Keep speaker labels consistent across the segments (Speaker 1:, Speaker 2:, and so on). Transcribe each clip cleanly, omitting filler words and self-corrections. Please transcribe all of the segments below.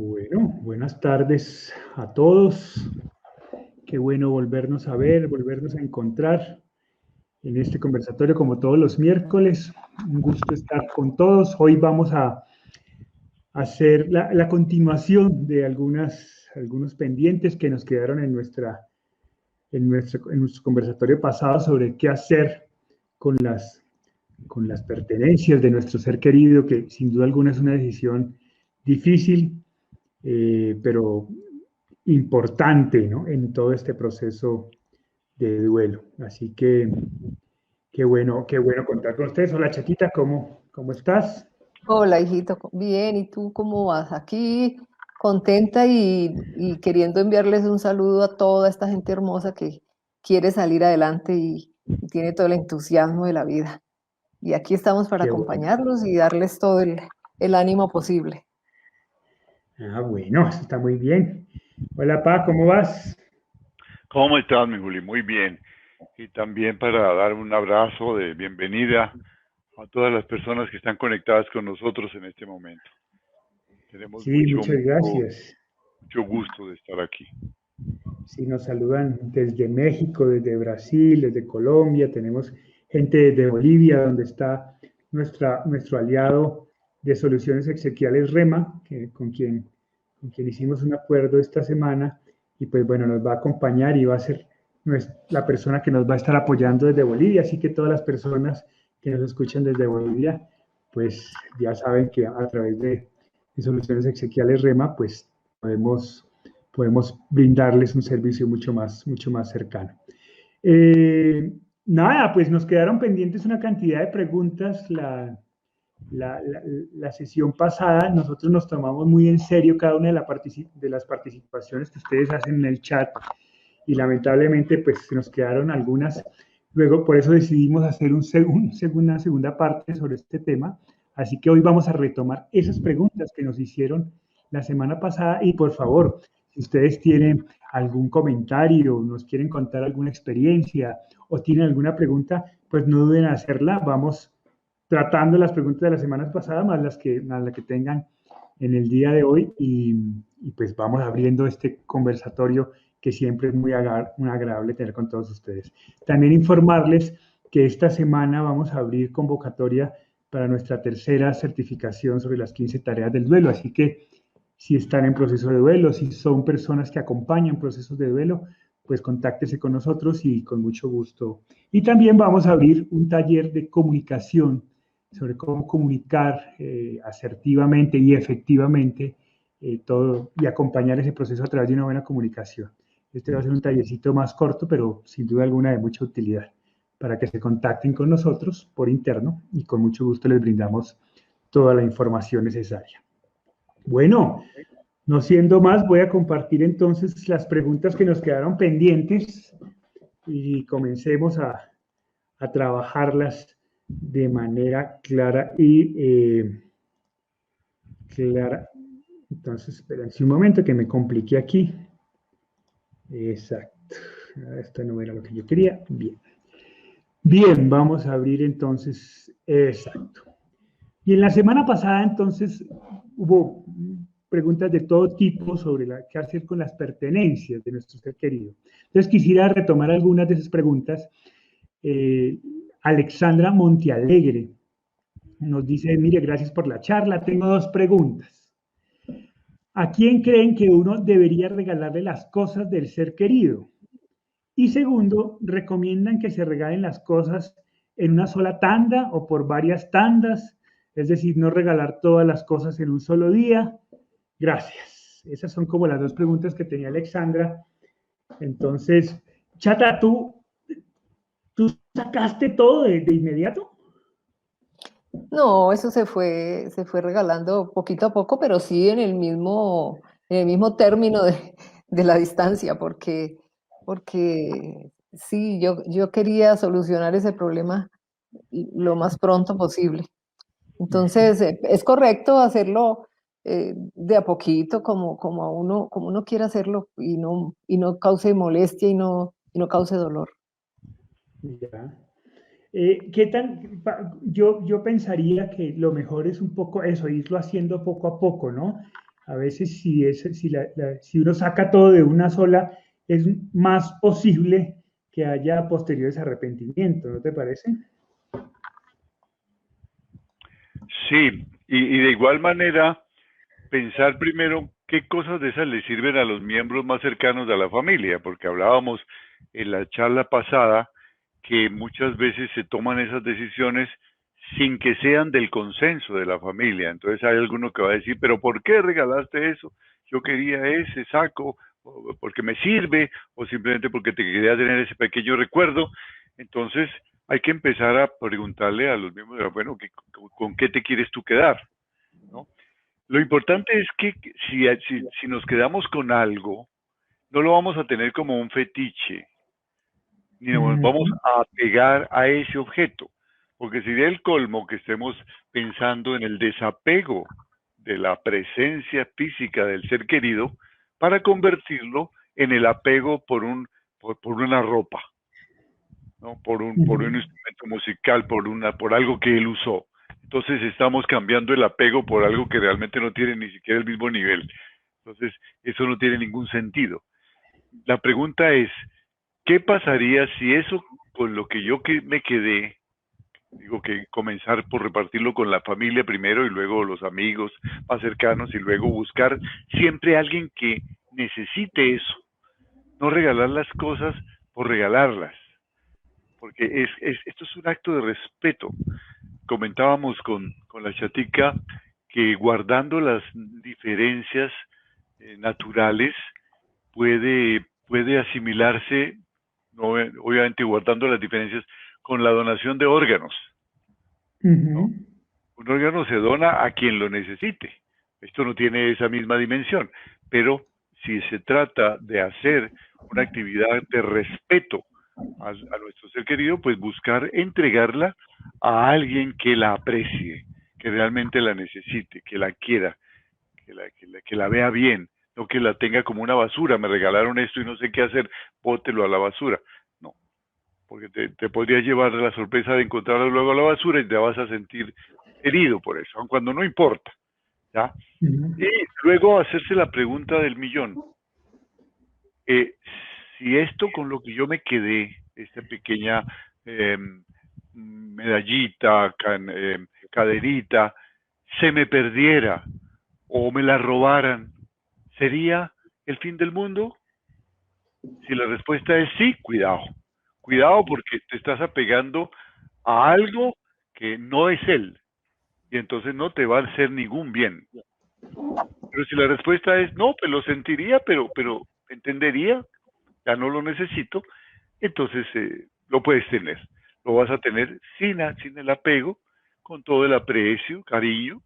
Speaker 1: Bueno, buenas tardes a todos. Qué bueno volvernos a ver, volvernos a encontrar en este conversatorio como todos los miércoles. Un gusto estar con todos. Hoy vamos a hacer la continuación de algunos pendientes que nos quedaron en nuestro conversatorio pasado sobre qué hacer con las pertenencias de nuestro ser querido, que sin duda alguna es una decisión difícil, pero importante, ¿no? En todo este proceso de duelo. Así que qué bueno contar con ustedes. Hola, Chaquita, ¿cómo estás?
Speaker 2: Hola, hijito, bien, ¿y tú cómo vas? Aquí contenta y queriendo enviarles un saludo a toda esta gente hermosa que quiere salir adelante y tiene todo el entusiasmo de la vida. Y aquí estamos para
Speaker 1: Qué bueno.
Speaker 2: acompañarlos y darles todo el ánimo posible.
Speaker 1: Bueno, eso está muy bien. Hola, Pa, ¿cómo vas?
Speaker 3: ¿Cómo estás, mi Juli? Muy bien. Y también para dar un abrazo de bienvenida a todas las personas que están conectadas con nosotros en este momento. Tenemos
Speaker 1: Sí, muchas gracias.
Speaker 3: mucho gusto de estar aquí.
Speaker 1: Sí, nos saludan desde México, desde Brasil, desde Colombia. Tenemos gente desde Bolivia, donde está nuestro aliado de Soluciones Exequiales REMA, con quien hicimos un acuerdo esta semana. Y pues bueno, nos va a acompañar y va a ser la persona que nos va a estar apoyando desde Bolivia. Así que todas las personas que nos escuchan desde Bolivia, pues ya saben que a través de Soluciones Exequiales REMA, pues podemos brindarles un servicio mucho más cercano. Nada, pues nos quedaron pendientes una cantidad de preguntas. La, la, la sesión pasada nosotros nos tomamos muy en serio cada una de las participaciones que ustedes hacen en el chat y lamentablemente pues se nos quedaron algunas. Luego por eso decidimos hacer una segunda parte sobre este tema. Así que hoy vamos a retomar esas preguntas que nos hicieron la semana pasada y por favor, si ustedes tienen algún comentario, nos quieren contar alguna experiencia o tienen alguna pregunta, pues no duden en hacerla. Vamos tratando las preguntas de las semanas pasadas más las que tengan en el día de hoy y pues vamos abriendo este conversatorio que siempre es muy agradable tener con todos ustedes. También informarles que esta semana vamos a abrir convocatoria para nuestra tercera certificación sobre las 15 tareas del duelo, así que si están en proceso de duelo, si son personas que acompañan procesos de duelo, pues contáctese con nosotros y con mucho gusto. Y también vamos a abrir un taller de comunicación sobre cómo comunicar asertivamente y efectivamente todo y acompañar ese proceso a través de una buena comunicación. Este va a ser un tallercito más corto, pero sin duda alguna de mucha utilidad para que se contacten con nosotros por interno y con mucho gusto les brindamos toda la información necesaria. Bueno, no siendo más, voy a compartir entonces las preguntas que nos quedaron pendientes y comencemos a trabajarlas de manera clara y clara. Entonces, esperen un momento que me compliqué aquí. Exacto. Esto no era lo que yo quería. Bien. Bien, vamos a abrir entonces. Exacto. Y en la semana pasada, entonces, hubo preguntas de todo tipo sobre qué hacer con las pertenencias de nuestro ser querido. Entonces, quisiera retomar algunas de esas preguntas. Eh, Alexandra Montealegre nos dice, mire, gracias por la charla, tengo dos preguntas. ¿A quién creen que uno debería regalarle las cosas del ser querido? Y segundo, ¿recomiendan que se regalen las cosas en una sola tanda o por varias tandas? Es decir, no regalar todas las cosas en un solo día. Gracias. Esas son como las dos preguntas que tenía Alexandra. Entonces, Chata, ¿tú sacaste todo de inmediato?
Speaker 2: No, eso se fue regalando poquito a poco, pero sí en el mismo término de la distancia, porque sí, yo quería solucionar ese problema lo más pronto posible. Entonces, es correcto hacerlo de a poquito, como uno quiera hacerlo y no cause molestia y no cause dolor.
Speaker 1: Ya. ¿Qué tan? Yo pensaría que lo mejor es un poco eso, irlo haciendo poco a poco, ¿no? a veces si uno saca todo de una sola, es más posible que haya posteriores arrepentimientos, ¿no te parece?
Speaker 3: Sí, y de igual manera, pensar primero qué cosas de esas le sirven a los miembros más cercanos de la familia, porque hablábamos en la charla pasada que muchas veces se toman esas decisiones sin que sean del consenso de la familia. Entonces hay alguno que va a decir, pero ¿por qué regalaste eso? Yo quería ese saco, o porque me sirve, o simplemente porque te quería tener ese pequeño recuerdo. Entonces hay que empezar a preguntarle a los miembros de la, bueno, ¿con qué te quieres tú quedar? ¿No? Lo importante es que si nos quedamos con algo, no lo vamos a tener como un fetiche, ni nos vamos
Speaker 1: Ujú,
Speaker 3: a pegar a ese objeto, porque sería el colmo que estemos pensando en el desapego de la presencia física del ser querido para convertirlo en el apego por una ropa, ¿no? Por un
Speaker 1: ujú.
Speaker 3: instrumento musical, por algo que él usó. Entonces estamos cambiando el apego por algo que realmente no tiene ni siquiera el mismo nivel. Entonces, eso no tiene ningún sentido. La pregunta es, ¿qué pasaría si eso con lo que yo me quedé, digo que comenzar por repartirlo con la familia primero y luego los amigos más cercanos y luego buscar siempre a alguien que necesite eso, no regalar las cosas por regalarlas, porque esto es un acto de respeto. Comentábamos con la chatica que guardando las diferencias naturales puede asimilarse, no, obviamente guardando las diferencias, con la donación de órganos, ¿no?
Speaker 1: Ujú,
Speaker 3: Un órgano se dona a quien lo necesite. Esto no tiene esa misma dimensión, pero si se trata de hacer una actividad de respeto a nuestro ser querido, pues buscar entregarla a alguien que la aprecie, que realmente la necesite, que la quiera, que la vea bien, no que la tenga como una basura. Me regalaron esto y no sé qué hacer, bótelo a la basura. No, porque te podría llevar la sorpresa de encontrarlo luego a la basura y te vas a sentir herido por eso, aun cuando no importa, ¿ya?
Speaker 1: ujú.
Speaker 3: Y luego hacerse la pregunta del millón. Eh, si esto con lo que yo me quedé, esta pequeña eh, medallita, caderita, se me perdiera o me la robaran, ¿sería el fin del mundo? Si la respuesta es sí, cuidado. Cuidado porque te estás apegando a algo que no es él y entonces no te va a hacer ningún bien. Pero si la respuesta es no, pues lo sentiría, pero entendería, ya no lo necesito, entonces lo puedes tener. Lo vas a tener sin el apego, con todo el aprecio, cariño,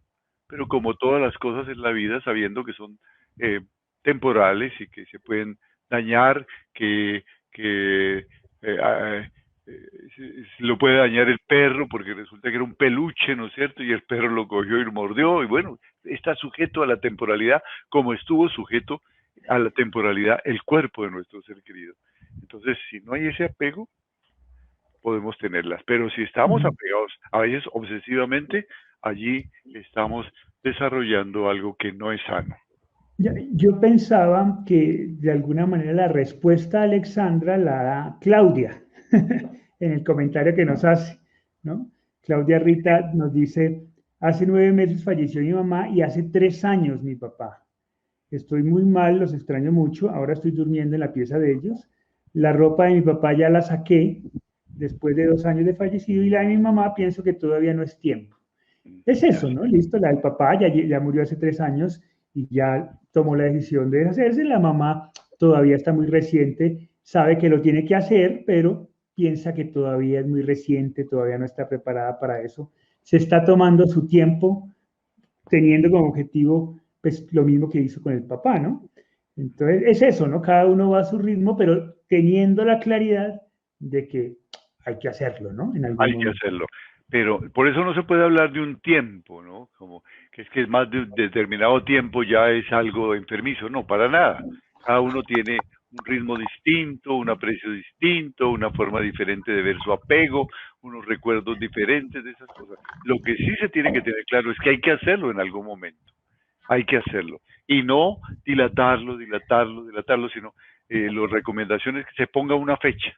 Speaker 3: pero como todas las cosas en la vida, sabiendo que son eh, temporales y que se pueden dañar, que lo puede dañar el perro porque resulta que era un peluche, ¿no es cierto? Y el perro lo cogió y lo mordió y bueno, está sujeto a la temporalidad como estuvo sujeto a la temporalidad el cuerpo de nuestro ser querido. Entonces, si no hay ese apego, podemos tenerlas. Pero si estamos
Speaker 1: Ujú.
Speaker 3: apegados, a veces obsesivamente, allí estamos desarrollando algo que no es sano.
Speaker 1: Yo pensaba que de alguna manera la respuesta a Alexandra la da Claudia en el comentario que nos hace, ¿no? Claudia Rita nos dice, hace 9 meses falleció mi mamá y hace 3 años mi papá. Estoy muy mal, los extraño mucho, ahora estoy durmiendo en la pieza de ellos. La ropa de mi papá ya la saqué después de 2 años de fallecido y la de mi mamá pienso que todavía no es tiempo. Es eso, ¿no? Listo, la del papá ya murió hace 3 años y ya tomó la decisión de hacerse. La mamá todavía está muy reciente, sabe que lo tiene que hacer, pero piensa que todavía es muy reciente, todavía no está preparada para eso. Se está tomando su tiempo, teniendo como objetivo pues, lo mismo que hizo con el papá, ¿no? Entonces, es eso, ¿no? Cada uno va a su ritmo, pero teniendo la claridad de que hay que hacerlo, ¿no? En algún
Speaker 3: Hay que
Speaker 1: momento.
Speaker 3: hacerlo. Pero por eso no se puede hablar de un tiempo, ¿no? Como que es más de un determinado tiempo ya es algo enfermizo. No, para nada. Cada uno tiene un ritmo distinto, un aprecio distinto, una forma diferente de ver su apego, unos recuerdos diferentes de esas cosas. Lo que sí se tiene que tener claro es que hay que hacerlo en algún momento. hay que hacerlo. Y no dilatarlo, sino las recomendaciones que se ponga una fecha.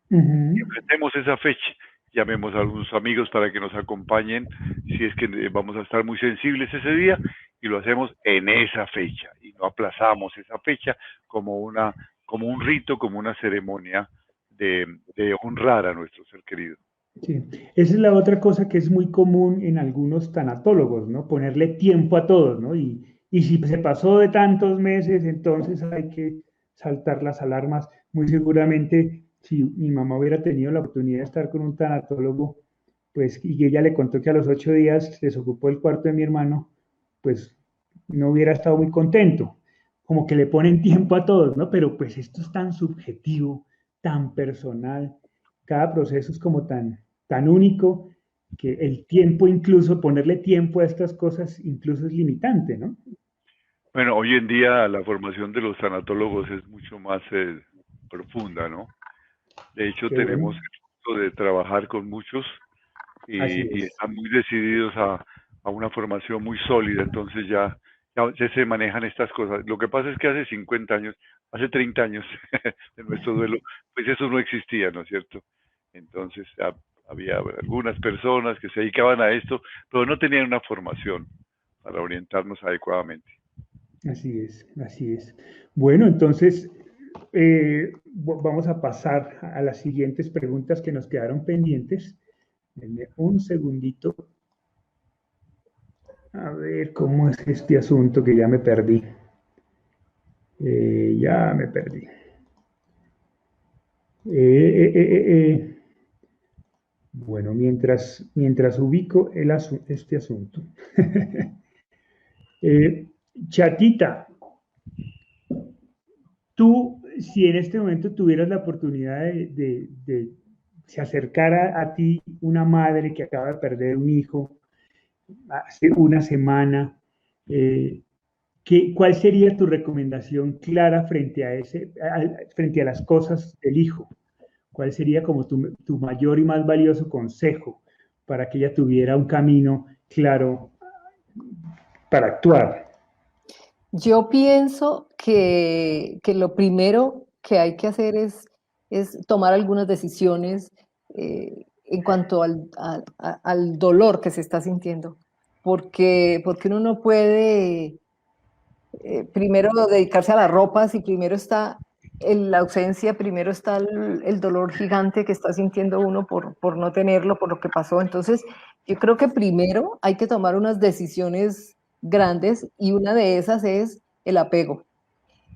Speaker 3: Y ofrecemos esa fecha. Llamemos a algunos amigos para que nos acompañen, si es que vamos a estar muy sensibles ese día, y lo hacemos en esa fecha. Y no aplazamos esa fecha como un rito, como una ceremonia de honrar a nuestro ser querido.
Speaker 1: Sí, esa es la otra cosa que es muy común en algunos tanatólogos, ¿no? Ponerle tiempo a todos, ¿no? Y si se pasó de tantos meses, entonces hay que saltar las alarmas. Muy seguramente, si mi mamá hubiera tenido la oportunidad de estar con un tanatólogo, pues, y ella le contó que a los 8 días se desocupó el cuarto de mi hermano, pues no hubiera estado muy contento. Como que le ponen tiempo a todos, ¿no? Pero pues esto es tan subjetivo, tan personal, cada proceso es como tan único que el tiempo, incluso ponerle tiempo a estas cosas, incluso es limitante, ¿no?
Speaker 3: Bueno, hoy en día la formación de los tanatólogos es mucho más profunda, ¿no? De hecho,
Speaker 1: Qué
Speaker 3: tenemos
Speaker 1: bueno.
Speaker 3: el gusto de trabajar con muchos
Speaker 1: Así
Speaker 3: y
Speaker 1: es.
Speaker 3: están muy decididos a una formación muy sólida, entonces ya se manejan estas cosas. Lo que pasa es que hace 50 años, hace 30 años de nuestro duelo, pues eso no existía, ¿no es cierto? Entonces había algunas personas que se dedicaban a esto, pero no tenían una formación para orientarnos adecuadamente.
Speaker 1: Así es, así es. Bueno, entonces vamos a pasar a las siguientes preguntas que nos quedaron pendientes. Denme un segundito. A ver cómo es este asunto que ya me perdí. Ya me perdí. Bueno, mientras ubico este asunto. Eh, Chatita, tú, si en este momento tuvieras la oportunidad de se acercara a ti una madre que acaba de perder un hijo hace una semana, ¿cuál sería tu recomendación clara frente a las cosas del hijo? ¿Cuál sería como tu mayor y más valioso consejo para que ella tuviera un camino claro para actuar?
Speaker 2: Yo pienso que lo primero que hay que hacer es tomar algunas decisiones en cuanto al dolor que se está sintiendo, porque uno no puede primero dedicarse a la ropa, si primero está en la ausencia, primero está el dolor gigante que está sintiendo uno por no tenerlo, por lo que pasó. Entonces, yo creo que primero hay que tomar unas decisiones grandes y una de esas es el apego.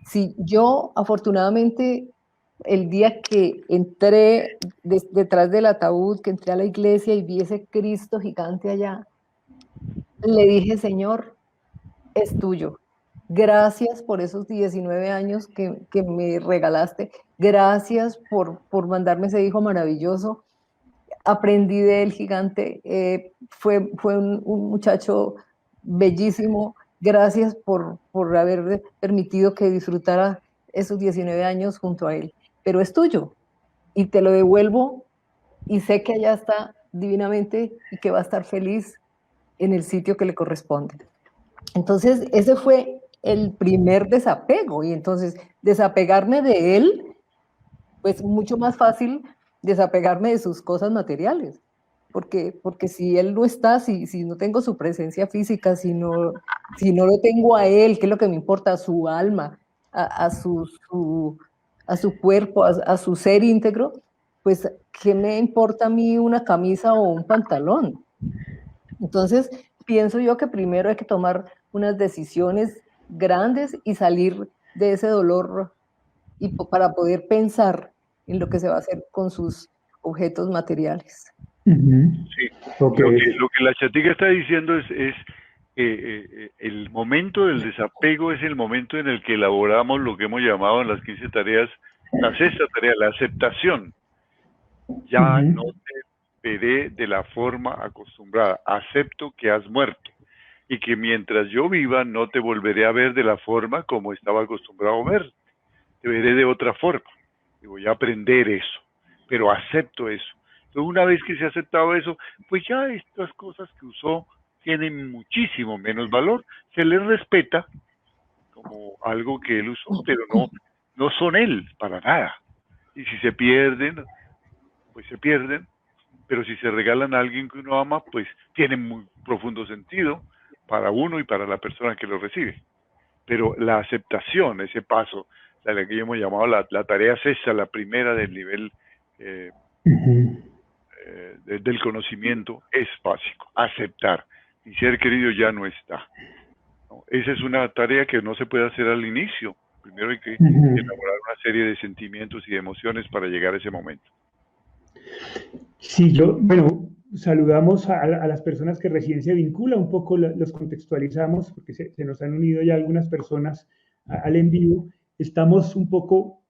Speaker 2: Si yo, afortunadamente, el día que entré detrás del ataúd, que entré a la iglesia y vi ese Cristo gigante allá, le dije, Señor, es tuyo. Gracias por esos 19 años que me regalaste. Gracias por mandarme ese hijo maravilloso. Aprendí de él gigante. Fue un muchacho bellísimo. Gracias por haber permitido que disfrutara esos 19 años junto a él. Pero es tuyo y te lo devuelvo y sé que allá está divinamente y que va a estar feliz en el sitio que le corresponde. Entonces, ese fue el primer desapego y entonces desapegarme de él, pues mucho más fácil desapegarme de sus cosas materiales, porque si él no está, si no tengo su presencia física, si no lo tengo a él, ¿qué es lo que me importa? A su alma, a su cuerpo, a su ser íntegro, pues ¿qué me importa a mí una camisa o un pantalón? Entonces, pienso yo que primero hay que tomar unas decisiones grandes y salir de ese dolor y para poder pensar en lo que se va a hacer con sus objetos materiales.
Speaker 3: Sí,
Speaker 1: Ok.
Speaker 3: lo que la chatica está diciendo es el momento del desapego es el momento en el que elaboramos lo que hemos llamado en las 15 tareas, la sexta tarea, la aceptación. Ya no te veré de la forma acostumbrada, acepto que has muerto y que mientras yo viva no te volveré a ver de la forma como estaba acostumbrado a ver, te veré de otra forma y voy a aprender eso, pero acepto eso. Entonces, una vez que se ha aceptado eso, pues ya estas cosas que usó tienen muchísimo menos valor. Se les respeta como algo que él usó, pero no son él para nada. Y si se pierden, pues se pierden, pero si se regalan a alguien que uno ama, pues tiene muy profundo sentido para uno y para la persona que lo recibe. Pero la aceptación, ese paso, la que hemos llamado la tarea sexta, la primera del nivel del conocimiento, es básico, aceptar. Mi ser querido ya no está, ¿no? Esa es una tarea que no se puede hacer al inicio. Primero hay que elaborar una serie de sentimientos y de emociones para llegar a ese momento.
Speaker 1: Sí, bueno, saludamos a las personas que recién se vinculan, un poco los contextualizamos, porque se nos han unido ya algunas personas al en vivo. Estamos un poco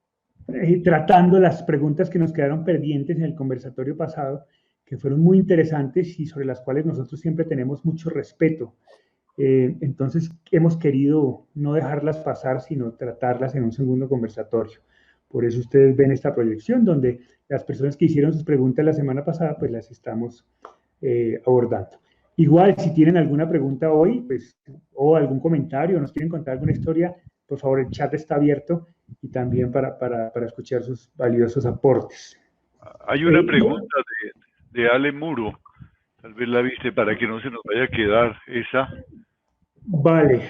Speaker 1: tratando las preguntas que nos quedaron pendientes en el conversatorio pasado, que fueron muy interesantes y sobre las cuales nosotros siempre tenemos mucho respeto. Entonces, hemos querido no dejarlas pasar, sino tratarlas en un segundo conversatorio. Por eso ustedes ven esta proyección, donde las personas que hicieron sus preguntas la semana pasada, pues las estamos abordando. Igual, si tienen alguna pregunta hoy, pues, o algún comentario, o nos quieren contar alguna historia, por favor, el chat está abierto y también para escuchar sus valiosos aportes.
Speaker 3: Hay una pregunta de Ale Muro, tal vez la viste para que no se nos vaya a quedar esa.
Speaker 1: Vale.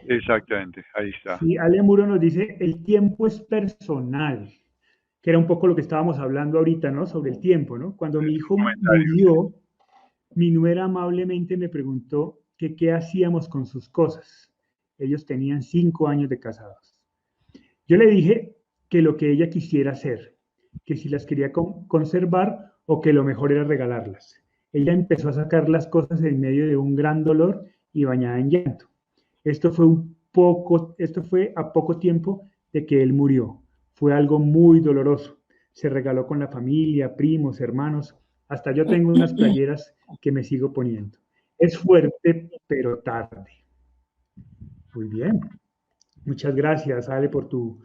Speaker 3: Exactamente, ahí está.
Speaker 1: Sí, Ale Muro nos dice, el tiempo es personal, que era un poco lo que estábamos hablando ahorita, ¿no? Sobre el tiempo, ¿no? Cuando mi hijo murió, mi nuera amablemente me preguntó que qué hacíamos con sus cosas. Ellos tenían 5 años de casados. Yo le dije que lo que ella quisiera hacer, que si las quería conservar o que lo mejor era regalarlas. Ella empezó a sacar las cosas en medio de un gran dolor y bañada en llanto. Esto fue a poco tiempo de que él murió. Fue algo muy doloroso. Se regaló con la familia, primos, hermanos. Hasta yo tengo unas playeras que me sigo poniendo. Es fuerte, pero tarde. Muy bien. Muchas gracias, Ale, por tu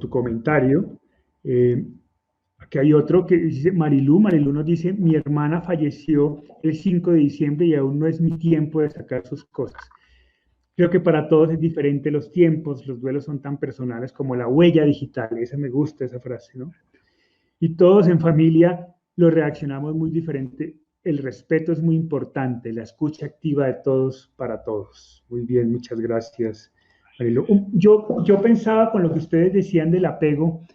Speaker 1: comentario. Aquí hay otro que dice Marilú. Marilú nos dice, mi hermana falleció el 5 de diciembre y aún no es mi tiempo de sacar sus cosas. Creo que para todos es diferente los tiempos, los duelos son tan personales como la huella digital. Esa me gusta, esa frase, ¿no? Y todos en familia lo reaccionamos muy diferente. El respeto es muy importante, la escucha activa de todos para todos. Muy bien, muchas gracias, Marilu. Yo pensaba con lo que ustedes decían del apego,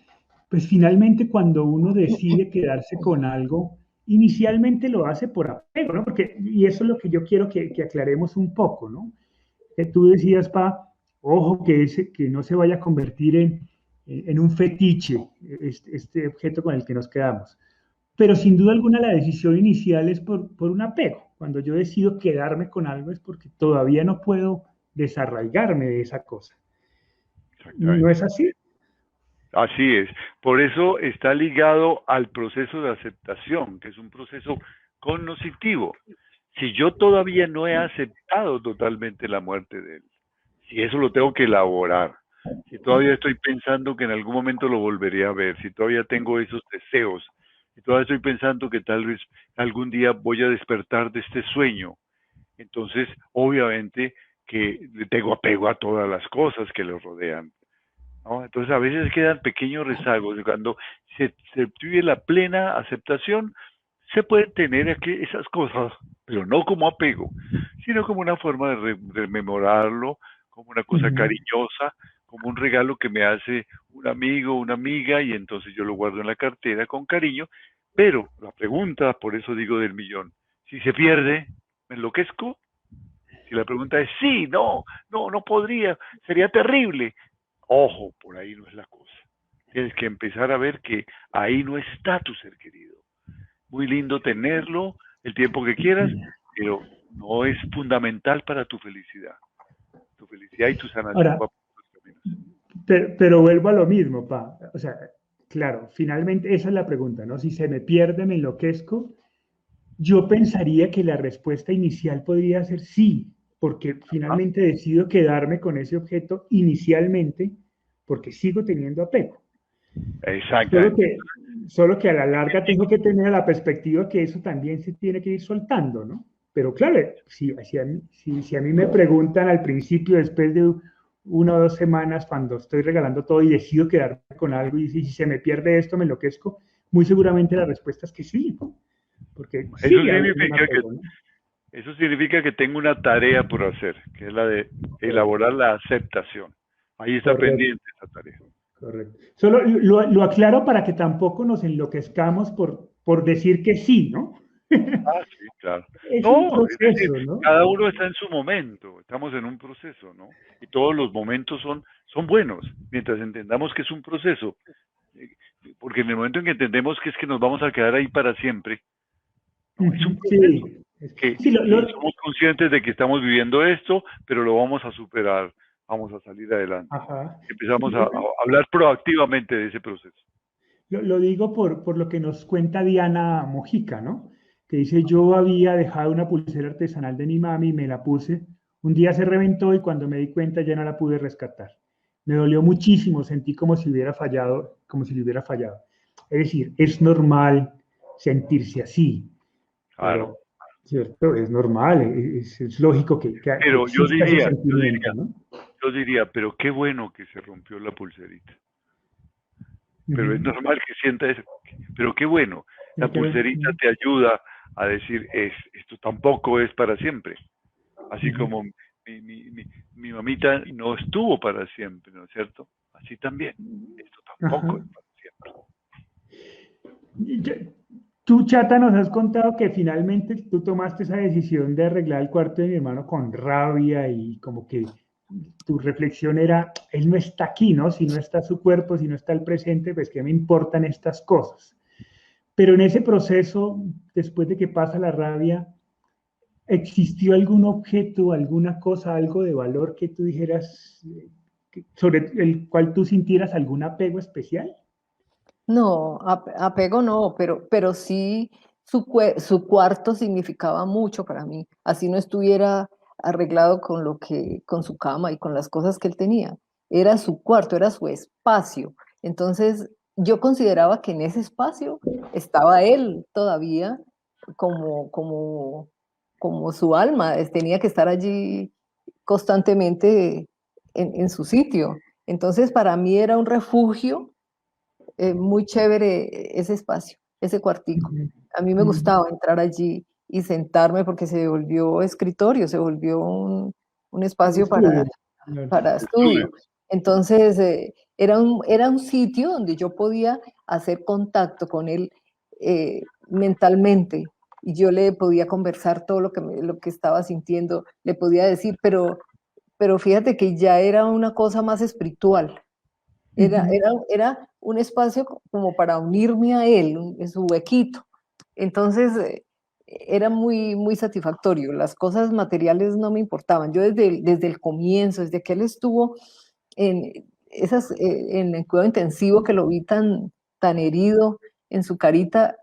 Speaker 1: pues finalmente cuando uno decide quedarse con algo, inicialmente lo hace por apego, ¿no? Y eso es lo que yo quiero que aclaremos un poco, ¿no? Que tú decías, ojo, que no se vaya a convertir en un fetiche este objeto con el que nos quedamos. Pero sin duda alguna la decisión inicial es por un apego. Cuando yo decido quedarme con algo es porque todavía no puedo desarraigarme de esa cosa. ¿No es así?
Speaker 3: Así es. Por eso está ligado al proceso de aceptación, que es un proceso cognoscitivo. Si yo todavía no he aceptado totalmente la muerte de él, si eso lo tengo que elaborar, si todavía estoy pensando que en algún momento lo volveré a ver, si todavía tengo esos deseos, si todavía estoy pensando que tal vez algún día voy a despertar de este sueño, entonces obviamente que le tengo apego a todas las cosas que lo rodean, ¿no? Entonces a veces quedan pequeños rezagos. Cuando se vive la plena aceptación, se pueden tener aquí esas cosas, pero no como apego, sino como una forma de rememorarlo, como una cosa cariñosa, como un regalo que me hace un amigo, una amiga, y entonces yo lo guardo en la cartera con cariño. Pero la pregunta, por eso digo del millón, si se pierde, ¿me enloquezco? Si la pregunta es sí, no podría, sería terrible. Ojo, por ahí no es la cosa. Tienes que empezar a ver que ahí no está tu ser querido. Muy lindo tenerlo el tiempo que quieras, pero no es fundamental para tu felicidad. Tu felicidad y tu sanación va por tus caminos.
Speaker 1: Pero vuelvo a lo mismo, O sea, claro, finalmente esa es la pregunta, ¿no? Si se me pierde, me enloquezco. Yo pensaría que la respuesta inicial podría ser sí, porque finalmente decido quedarme con ese objeto inicialmente porque sigo teniendo apego. Solo que a la larga tengo que tener la perspectiva que eso también se tiene que ir soltando, ¿no? Pero claro, si a mí me preguntan al principio, después de 1 o 2 semanas, cuando estoy regalando todo y decido quedarme con algo, y si se me pierde esto, me enloquezco, muy seguramente la respuesta es que sí, porque sí
Speaker 3: Eso
Speaker 1: hay un
Speaker 3: significa
Speaker 1: apego, ¿no?
Speaker 3: eso significa que tengo una tarea por hacer, que es la de elaborar la aceptación. Ahí está
Speaker 1: Correcto,
Speaker 3: pendiente esa tarea.
Speaker 1: correcto. Solo lo aclaro para que tampoco nos enloquezcamos por decir que sí, ¿no?
Speaker 3: Ah, sí, claro.
Speaker 1: Es un
Speaker 3: No, es decir,
Speaker 1: proceso, ¿no?
Speaker 3: cada uno está en su momento, estamos en un proceso, ¿no? Y todos los momentos son buenos, mientras entendamos que es un proceso. Eh, Porque en el momento en que entendemos que es que nos vamos a quedar ahí para siempre, no, es un proceso.
Speaker 1: Sí,
Speaker 3: Que
Speaker 1: sí,
Speaker 3: somos conscientes de que estamos viviendo esto, pero lo vamos a superar, vamos a salir adelante.
Speaker 1: ajá.
Speaker 3: Empezamos a hablar proactivamente de ese proceso.
Speaker 1: Lo digo por lo que nos cuenta Diana Mojica, ¿no? Que dice, yo había dejado una pulsera artesanal de mi mami y me la puse. Un día se reventó y cuando me di cuenta ya no la pude rescatar. Me dolió muchísimo, sentí como si hubiera fallado, como si le hubiera fallado. Es decir, es normal sentirse así,
Speaker 3: Claro.
Speaker 1: pero, ¿cierto? Es normal, es lógico que
Speaker 3: Pero
Speaker 1: exista ese sentimiento, ¿no?
Speaker 3: yo diría, pero qué bueno que se rompió la pulserita. Pero es
Speaker 1: Ujú.
Speaker 3: normal que sienta eso. Pero qué bueno, la pulserita te ayuda a decir, esto tampoco es para siempre. Así como mi mamita no estuvo para siempre, ¿no es cierto? Así también, esto tampoco
Speaker 1: Ajá.
Speaker 3: es para siempre.
Speaker 1: Tú, Chata, nos has contado que finalmente tú tomaste esa decisión de arreglar el cuarto de mi hermano con rabia y como que tu reflexión era, él no está aquí, ¿no? Si no está su cuerpo, si no está el presente, pues qué me importan estas cosas. Pero en ese proceso, después de que pasa la rabia, ¿existió algún objeto, alguna cosa, algo de valor que tú dijeras, sobre el cual tú sintieras algún apego especial?
Speaker 2: No, apego no, pero sí su cuarto significaba mucho para mí. Así no estuviera arreglado con con su cama y con las cosas que él tenía. Era su cuarto, era su espacio. Entonces, yo consideraba que en ese espacio estaba él todavía como su alma. Tenía que estar allí constantemente en su sitio. Entonces, para mí era un refugio muy chévere ese espacio, ese cuartico.
Speaker 1: Ujú,
Speaker 2: A mí me
Speaker 1: ujú.
Speaker 2: gustaba entrar allí y sentarme porque se volvió escritorio, se volvió un
Speaker 1: Un
Speaker 2: espacio
Speaker 1: estudio. Claro.
Speaker 2: para
Speaker 3: Estudio.
Speaker 2: estudio. Entonces, era un sitio donde yo podía hacer contacto con él mentalmente y yo le podía conversar todo lo que estaba sintiendo, le podía decir, pero fíjate que ya era una cosa más espiritual.
Speaker 1: Ujú.
Speaker 2: Era un espacio como para unirme a él, en su huequito. Entonces, era muy satisfactorio. Las cosas materiales no me importaban. Yo desde el comienzo, desde que él estuvo en el cuidado intensivo, que lo vi tan herido en su carita,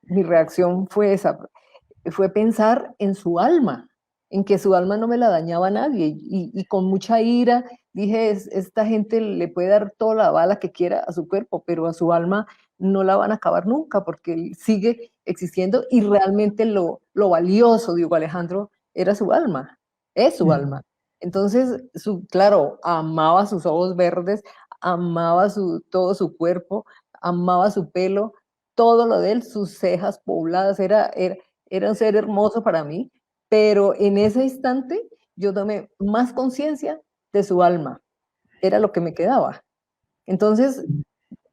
Speaker 2: mi reacción fue esa, fue pensar en su alma, en que su alma no me la dañaba a nadie. Y con mucha ira dije, esta gente le puede dar toda la bala que quiera a su cuerpo, pero a su alma no la van a acabar nunca porque él sigue existiendo y realmente lo valioso, digo Alejandro, era su alma, es su
Speaker 1: Ujú.
Speaker 2: alma. Entonces, claro, amaba sus ojos verdes, amaba todo su cuerpo, amaba su pelo, todo lo de él, sus cejas pobladas, era un ser hermoso para mí, pero en ese instante yo tomé más conciencia de su alma, era lo que me quedaba. Entonces,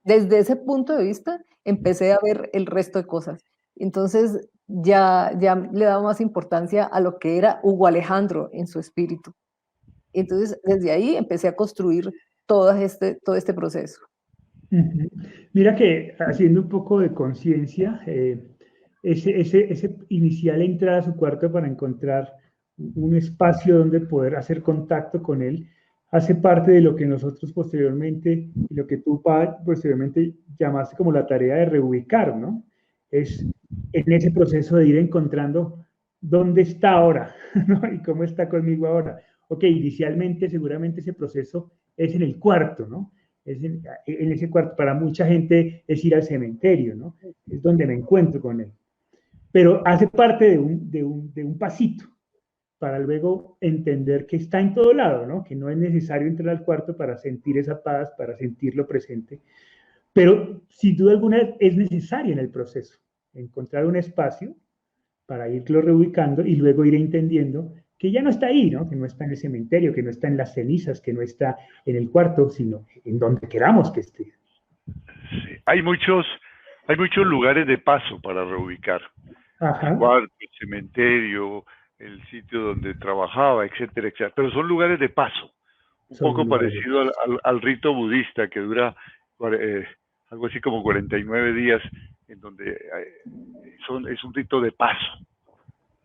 Speaker 2: desde ese punto de vista, empecé a ver el resto de cosas. Entonces, ya le daba más importancia a lo que era Hugo Alejandro en su espíritu. Entonces, desde ahí empecé a construir todo este proceso.
Speaker 1: Ujú. Mira que haciendo un poco de conciencia, ese inicial entrada a su cuarto para encontrar un espacio donde poder hacer contacto con él, hace parte de lo que nosotros posteriormente, y lo que tú posteriormente llamaste como la tarea de reubicar, ¿no? Es en ese proceso de ir encontrando dónde está ahora, ¿no? Y cómo está conmigo ahora. Ok, inicialmente seguramente ese proceso es en el cuarto, ¿no? Es en ese cuarto, para mucha gente es ir al cementerio, ¿no? Es donde me encuentro con él. pero hace parte de un pasito para luego entender que está en todo lado, ¿no? Que no es necesario entrar al cuarto para sentir esa paz, para sentirlo presente, pero sin duda alguna es necesario en el proceso encontrar un espacio para irlo reubicando y luego ir entendiendo que ya no está ahí, ¿no? Que no está en el cementerio, que no está en las cenizas, que no está en el cuarto, sino en donde queramos que esté.
Speaker 3: Sí. Hay muchos lugares de paso para reubicar. El
Speaker 1: Ajá.
Speaker 3: cuarto, el cementerio, el sitio donde trabajaba, etcétera, etcétera. Pero son lugares de paso, un
Speaker 1: Son
Speaker 3: poco
Speaker 1: lugares de
Speaker 3: parecido
Speaker 1: paso.
Speaker 3: al rito budista que dura algo así como 49 días, en donde es un rito de paso,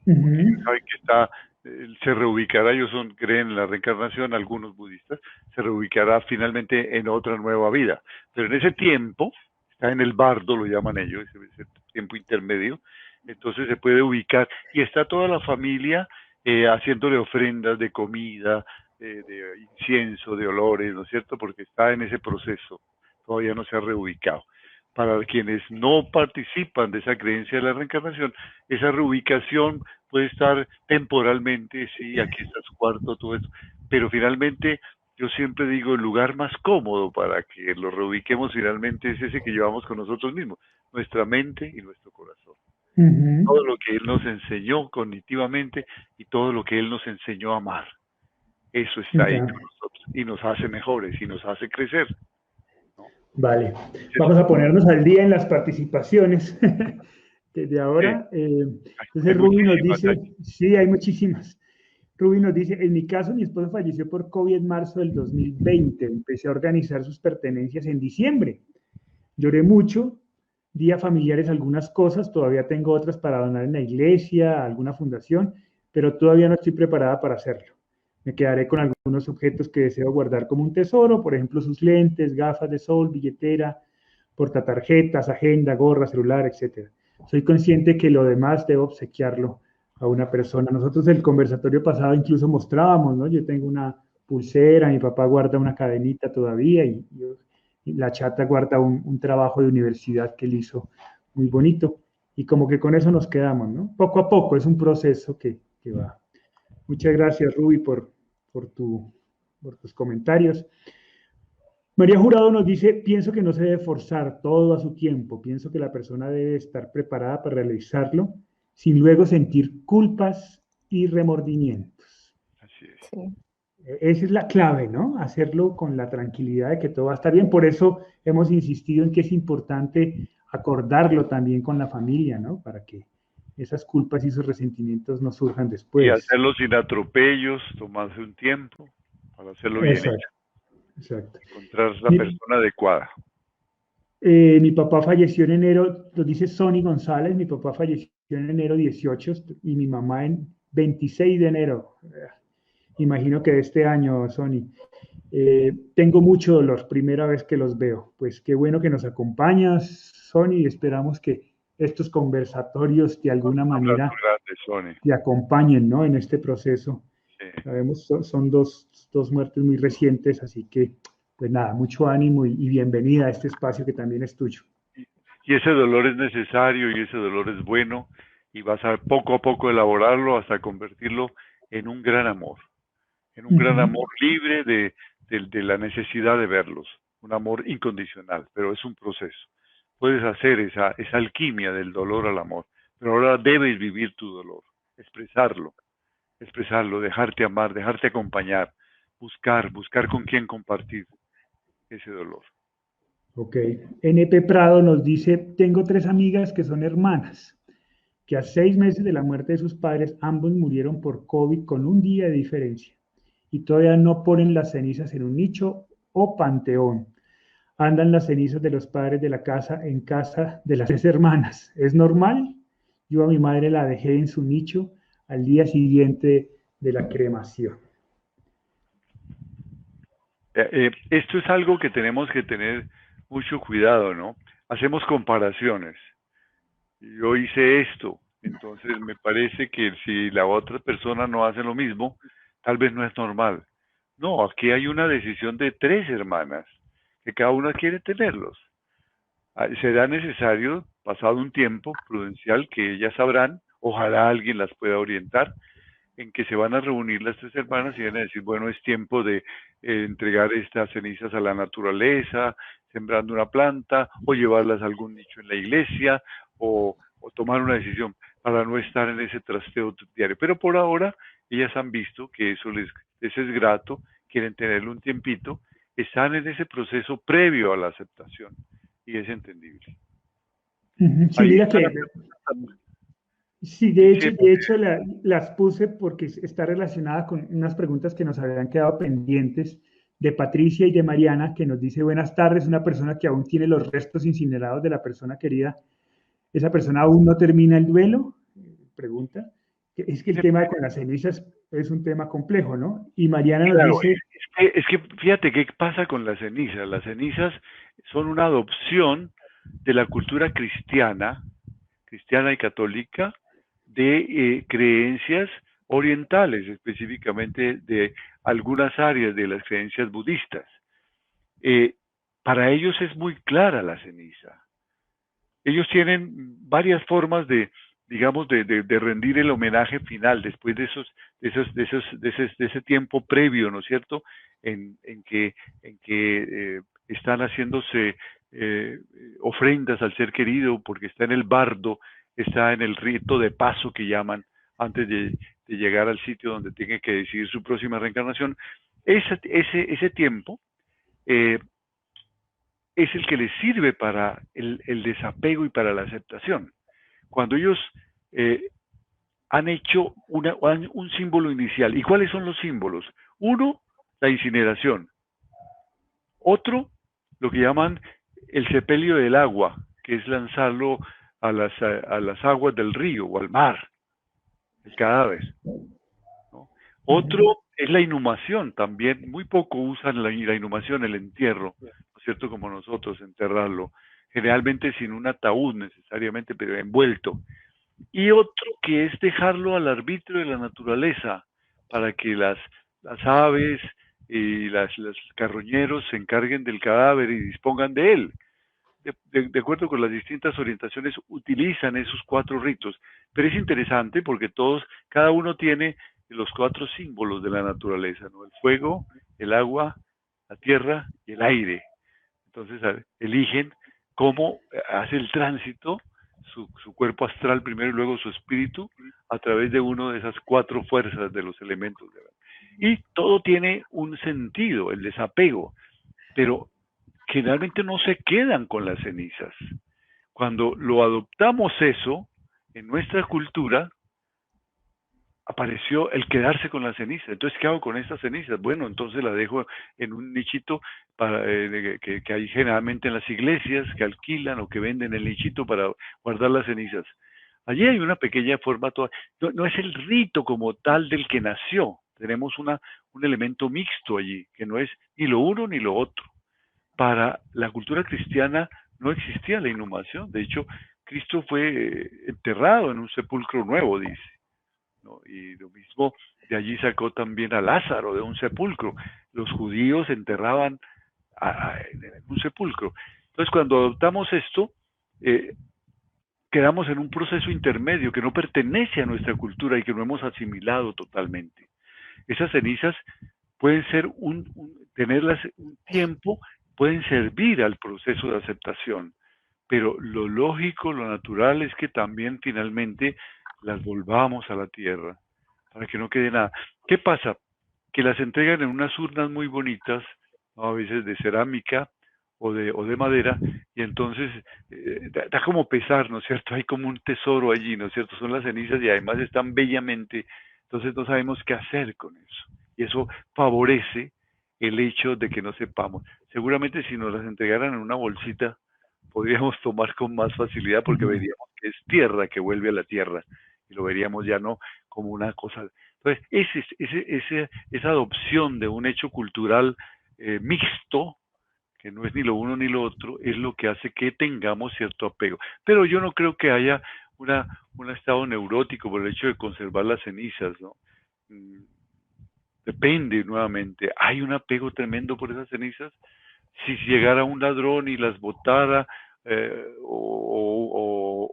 Speaker 3: porque
Speaker 1: Ujú.
Speaker 3: saben que se reubicará, creen en la reencarnación, algunos budistas, se reubicará finalmente en otra nueva vida. Pero en ese tiempo, está en el bardo, lo llaman ellos, ese tiempo intermedio, entonces se puede ubicar y está toda la familia haciéndole ofrendas de comida, de incienso, de olores, ¿no es cierto? Porque está en ese proceso, todavía no se ha reubicado. Para quienes no participan de esa creencia de la reencarnación, esa reubicación puede estar temporalmente, sí, aquí está su cuarto, todo eso, pero finalmente yo siempre digo el lugar más cómodo para que lo reubiquemos finalmente es ese que llevamos con nosotros mismos, nuestra mente y nuestro corazón.
Speaker 1: Ujú.
Speaker 3: Todo lo que Él nos enseñó cognitivamente y todo lo que Él nos enseñó a amar, eso está ahí
Speaker 1: Ya.
Speaker 3: con nosotros y nos hace mejores y nos hace crecer, ¿no?
Speaker 1: Vale.
Speaker 3: Eso,
Speaker 1: Vamos a ponernos al día en las participaciones desde
Speaker 3: sí,
Speaker 1: ahora.
Speaker 3: hay
Speaker 1: Entonces, Ruby nos
Speaker 3: muchísimas
Speaker 1: dice,
Speaker 3: allí.
Speaker 1: sí, hay muchísimas. Ruby nos dice, en mi caso, mi esposo falleció por COVID en marzo del 2020. Empecé a organizar sus pertenencias en diciembre. Lloré mucho, di a familiares algunas cosas, todavía tengo otras para donar en la iglesia, alguna fundación, pero todavía no estoy preparada para hacerlo. Me quedaré con algunos objetos que deseo guardar como un tesoro, por ejemplo, sus lentes, gafas de sol, billetera, portatarjetas, agenda, gorra, celular, etc. Soy consciente que lo demás debo obsequiarlo a una persona. Nosotros el conversatorio pasado incluso mostrábamos, ¿no? Yo tengo una pulsera, mi papá guarda una cadenita todavía y la chata guarda un trabajo de universidad que él hizo muy bonito. Y como que con eso nos quedamos, ¿no? Poco a poco, es un proceso que va. Muchas gracias, Ruby, por, por tus comentarios. María Jurado nos dice, pienso que no se debe forzar todo a su tiempo, pienso que la persona debe estar preparada para realizarlo sin luego sentir culpas y remordimientos.
Speaker 3: Así es.
Speaker 2: Sí.
Speaker 1: Esa es la clave, ¿no? Hacerlo con la tranquilidad de que todo va a estar bien. Por eso hemos insistido en que es importante acordarlo también con la familia, ¿no? Para que esas culpas y esos resentimientos no surjan
Speaker 3: Y
Speaker 1: después.
Speaker 3: hacerlo sin atropellos, tomarse un tiempo para hacerlo bien hecho,
Speaker 1: Exacto, exacto.
Speaker 3: encontrar la
Speaker 1: Mi,
Speaker 3: persona adecuada.
Speaker 1: Mi papá falleció en enero, lo dice Sonny González, mi papá falleció en enero 18 y mi mamá en 26 de enero. Imagino que de este año, Sonny. Tengo mucho dolor, primera vez que los veo. Pues qué bueno que nos acompañas, Sonny. Esperamos que estos conversatorios de
Speaker 3: Un
Speaker 1: alguna
Speaker 3: abrazo
Speaker 1: manera
Speaker 3: grande, Sony.
Speaker 1: te acompañen, ¿no? En este proceso.
Speaker 3: Sí.
Speaker 1: Sabemos, son dos muertes muy recientes, así que, pues nada, mucho ánimo y bienvenida a este espacio que también es tuyo.
Speaker 3: Y ese dolor es necesario y ese dolor es bueno y vas a poco elaborarlo hasta convertirlo en un gran
Speaker 1: Ujú.
Speaker 3: amor libre de la necesidad de verlos, un amor incondicional, pero es un proceso. Puedes hacer esa alquimia del dolor al amor, pero ahora debes vivir tu dolor, expresarlo, dejarte amar, dejarte acompañar, buscar con quién compartir ese dolor.
Speaker 1: Ok. NP Prado nos dice, tengo tres amigas que son hermanas, que a 6 meses de la muerte de sus padres, ambos murieron por COVID con un día de diferencia y todavía no ponen las cenizas en un nicho o panteón. Andan las cenizas de los padres de la casa en casa de las tres hermanas. ¿Es normal? Yo a mi madre la dejé en su nicho al día siguiente de la cremación.
Speaker 3: Esto es algo que tenemos que tener mucho cuidado, ¿no? Hacemos comparaciones. Yo hice esto, entonces me parece que si la otra persona no hace lo mismo, tal vez no es normal. No, aquí hay una decisión de tres hermanas, que cada una quiere tenerlos. Será necesario pasado un tiempo prudencial que ellas sabrán, ojalá alguien las pueda orientar, en que se van a reunir las tres hermanas y van a decir, bueno, es tiempo de entregar estas cenizas a la naturaleza, sembrando una planta, o llevarlas a algún nicho en la iglesia, o tomar una decisión para no estar en ese trasteo diario. Pero por ahora, ellas han visto que eso les es grato, quieren tenerle un tiempito, están en ese proceso previo a la aceptación, y es entendible.
Speaker 1: Sí,
Speaker 3: Ahí
Speaker 1: mira
Speaker 3: está
Speaker 1: que
Speaker 3: la pregunta.
Speaker 1: sí,
Speaker 3: Sí,
Speaker 1: de hecho las puse porque está relacionada con unas preguntas que nos habían quedado pendientes de Patricia y de Mariana, que nos dice, buenas tardes, una persona que aún tiene los restos incinerados de la persona querida, ¿esa persona aún no termina el duelo? Pregunta. Es que el tema con las cenizas es un tema complejo, ¿no? Y Mariana nos
Speaker 3: claro,
Speaker 1: dice,
Speaker 3: es que fíjate qué pasa con las cenizas. Las cenizas son una adopción de la cultura cristiana y católica, de creencias orientales, específicamente de algunas áreas de las creencias budistas. Para ellos es muy clara la ceniza. Ellos tienen varias formas de, digamos, de rendir el homenaje final después de ese tiempo previo, ¿no es cierto?, en que están haciéndose ofrendas al ser querido, porque está en el bardo, está en el rito de paso que llaman, antes de llegar al sitio donde tiene que decidir su próxima reencarnación. Ese tiempo eh, es el que les sirve para el desapego y para la aceptación. Cuando ellos han hecho un símbolo inicial. ¿Y cuáles son los símbolos? Uno, la incineración. Otro, lo que llaman el sepelio del agua, que es lanzarlo a las aguas del río o al mar, el cadáver, ¿no? Otro es la inhumación también. Muy poco usan la inhumación, el entierro, ¿no es cierto? Como nosotros, enterrarlo. Generalmente sin un ataúd necesariamente, pero envuelto. Y otro que es dejarlo al arbitrio de la naturaleza, para que las aves y los carroñeros se encarguen del cadáver y dispongan de él. De acuerdo con las distintas orientaciones, utilizan esos 4 ritos. Pero es interesante porque cada uno tiene los 4 símbolos de la naturaleza, ¿no? El fuego, el agua, la tierra y el aire. Entonces eligen cómo hace el tránsito su cuerpo astral primero y luego su espíritu a través de una de esas 4 fuerzas de los elementos. Y todo tiene un sentido, el desapego, pero generalmente no se quedan con las cenizas. Cuando lo adoptamos eso en nuestra cultura, apareció el quedarse con la ceniza. Entonces, ¿qué hago con estas cenizas? Bueno, entonces la dejo en un nichito que hay generalmente en las iglesias, que alquilan o que venden el nichito para guardar las cenizas. Allí hay una pequeña forma, no es el rito como tal del que nació. Tenemos un elemento mixto allí, que no es ni lo uno ni lo otro. Para la cultura cristiana no existía la inhumación. De hecho, Cristo fue enterrado en un sepulcro nuevo, dice, ¿no? Y lo mismo, de allí sacó también a Lázaro de un sepulcro. Los judíos enterraban en un sepulcro. Entonces, cuando adoptamos esto, quedamos en un proceso intermedio que no pertenece a nuestra cultura y que no hemos asimilado totalmente. Esas cenizas pueden ser tenerlas un tiempo, pueden servir al proceso de aceptación, pero lo lógico, lo natural es que también finalmente las volvamos a la tierra, para que no quede nada. ¿Qué pasa? Que las entregan en unas urnas muy bonitas, ¿no? A veces de cerámica o de madera, y entonces da como pesar, ¿no es cierto? Hay como un tesoro allí, ¿no es cierto? Son las cenizas y además están bellamente, entonces no sabemos qué hacer con eso. Y eso favorece el hecho de que no sepamos. Seguramente si nos las entregaran en una bolsita, podríamos tomar con más facilidad porque veríamos que es tierra que vuelve a la tierra y lo veríamos ya no como una cosa. Entonces, esa adopción de un hecho cultural mixto, que no es ni lo uno ni lo otro, es lo que hace que tengamos cierto apego. Pero yo no creo que haya un estado neurótico por el hecho de conservar las cenizas, ¿no? Depende nuevamente. ¿Hay un apego tremendo por esas cenizas? Si llegara un ladrón y las botara,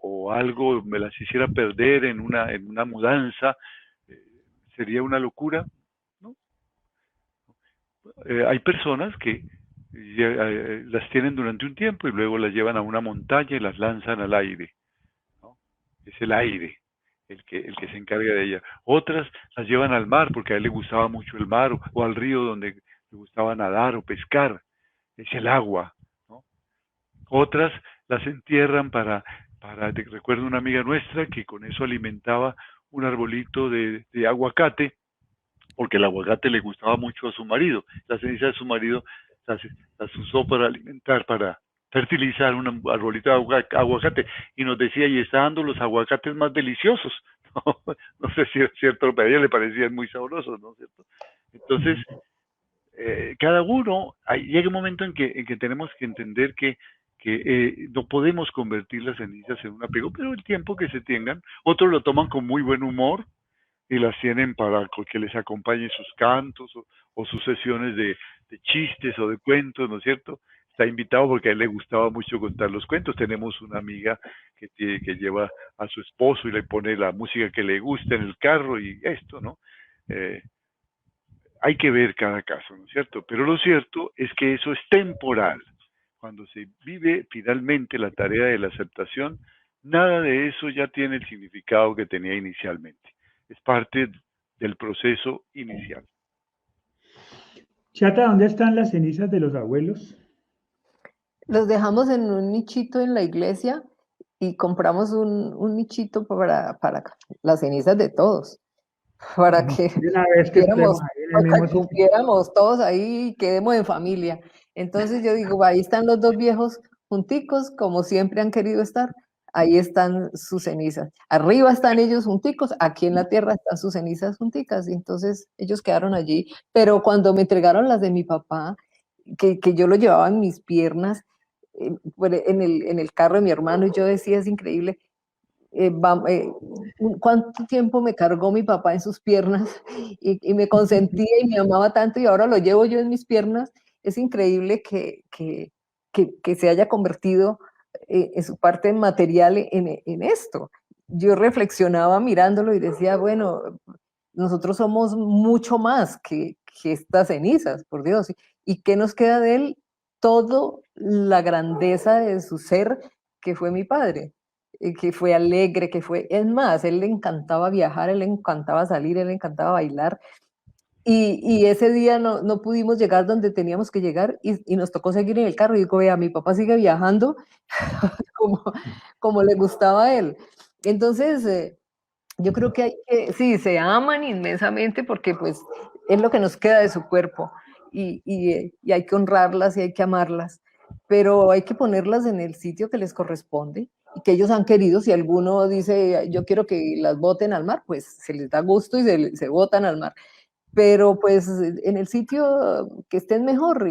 Speaker 3: o algo me las hiciera perder en una mudanza, sería una locura, ¿no? Hay personas que las tienen durante un tiempo y luego las llevan a una montaña y las lanzan al aire, ¿no? Es el aire el que se encarga de ella. Otras las llevan al mar porque a él le gustaba mucho el mar, o al río donde le gustaba nadar o pescar. Es el agua, ¿no? Otras las entierran recuerdo una amiga nuestra que con eso alimentaba un arbolito de aguacate, porque el aguacate le gustaba mucho a su marido. La ceniza de su marido las usó para alimentar, para fertilizar un arbolito de aguacate, y nos decía, y está dando los aguacates más deliciosos. No sé si es cierto, pero a ella le parecían muy sabrosos, ¿no es cierto? Entonces, cada uno, llega un momento en que tenemos que entender que no podemos convertir las cenizas en un apego, pero el tiempo que se tengan, otros lo toman con muy buen humor y las tienen para que les acompañen sus cantos o sus sesiones de chistes o de cuentos, ¿no es cierto? Está invitado porque a él le gustaba mucho contar los cuentos. Tenemos una amiga que lleva a su esposo y le pone la música que le gusta en el carro y esto, ¿no? Hay que ver cada caso, ¿no es cierto? Pero lo cierto es que eso es temporal. Cuando se vive finalmente la tarea de la aceptación, nada de eso ya tiene el significado que tenía inicialmente. Es parte del proceso inicial.
Speaker 1: Chata, ¿dónde están las cenizas de los abuelos?
Speaker 2: Los dejamos en un nichito en la iglesia y compramos un nichito para las cenizas de todos, para que
Speaker 1: Una vez que estemos ahí en el mismo sitio.
Speaker 2: cumpliéramos todos ahí y quedemos en familia. Entonces yo digo, ahí están los dos viejos junticos, como siempre han querido estar. Ahí están sus cenizas. Arriba están ellos junticos, aquí en la tierra están sus cenizas junticas. Y entonces ellos quedaron allí. Pero cuando me entregaron las de mi papá, que yo lo llevaba en mis piernas, en el carro de mi hermano, y yo decía, es increíble, cuánto tiempo me cargó mi papá en sus piernas y me consentía y me amaba tanto, y ahora lo llevo yo en mis piernas. Es increíble que se haya convertido en su parte material en esto. Yo reflexionaba mirándolo y decía, bueno, nosotros somos mucho más que estas cenizas, por Dios. ¿Y qué nos queda de él? Todo la grandeza de su ser, que fue mi padre, que fue alegre, es más, él le encantaba viajar, él le encantaba salir, él le encantaba bailar. Y ese día no pudimos llegar donde teníamos que llegar y nos tocó seguir en el carro. Y digo, vea, mi papá sigue viajando como le gustaba a él. Entonces, yo creo que sí, se aman inmensamente porque pues es lo que nos queda de su cuerpo y hay que honrarlas y hay que amarlas, pero hay que ponerlas en el sitio que les corresponde y que ellos han querido. Si alguno dice, yo quiero que las boten al mar, pues se les da gusto y se botan al mar, pero pues en el sitio que estén mejor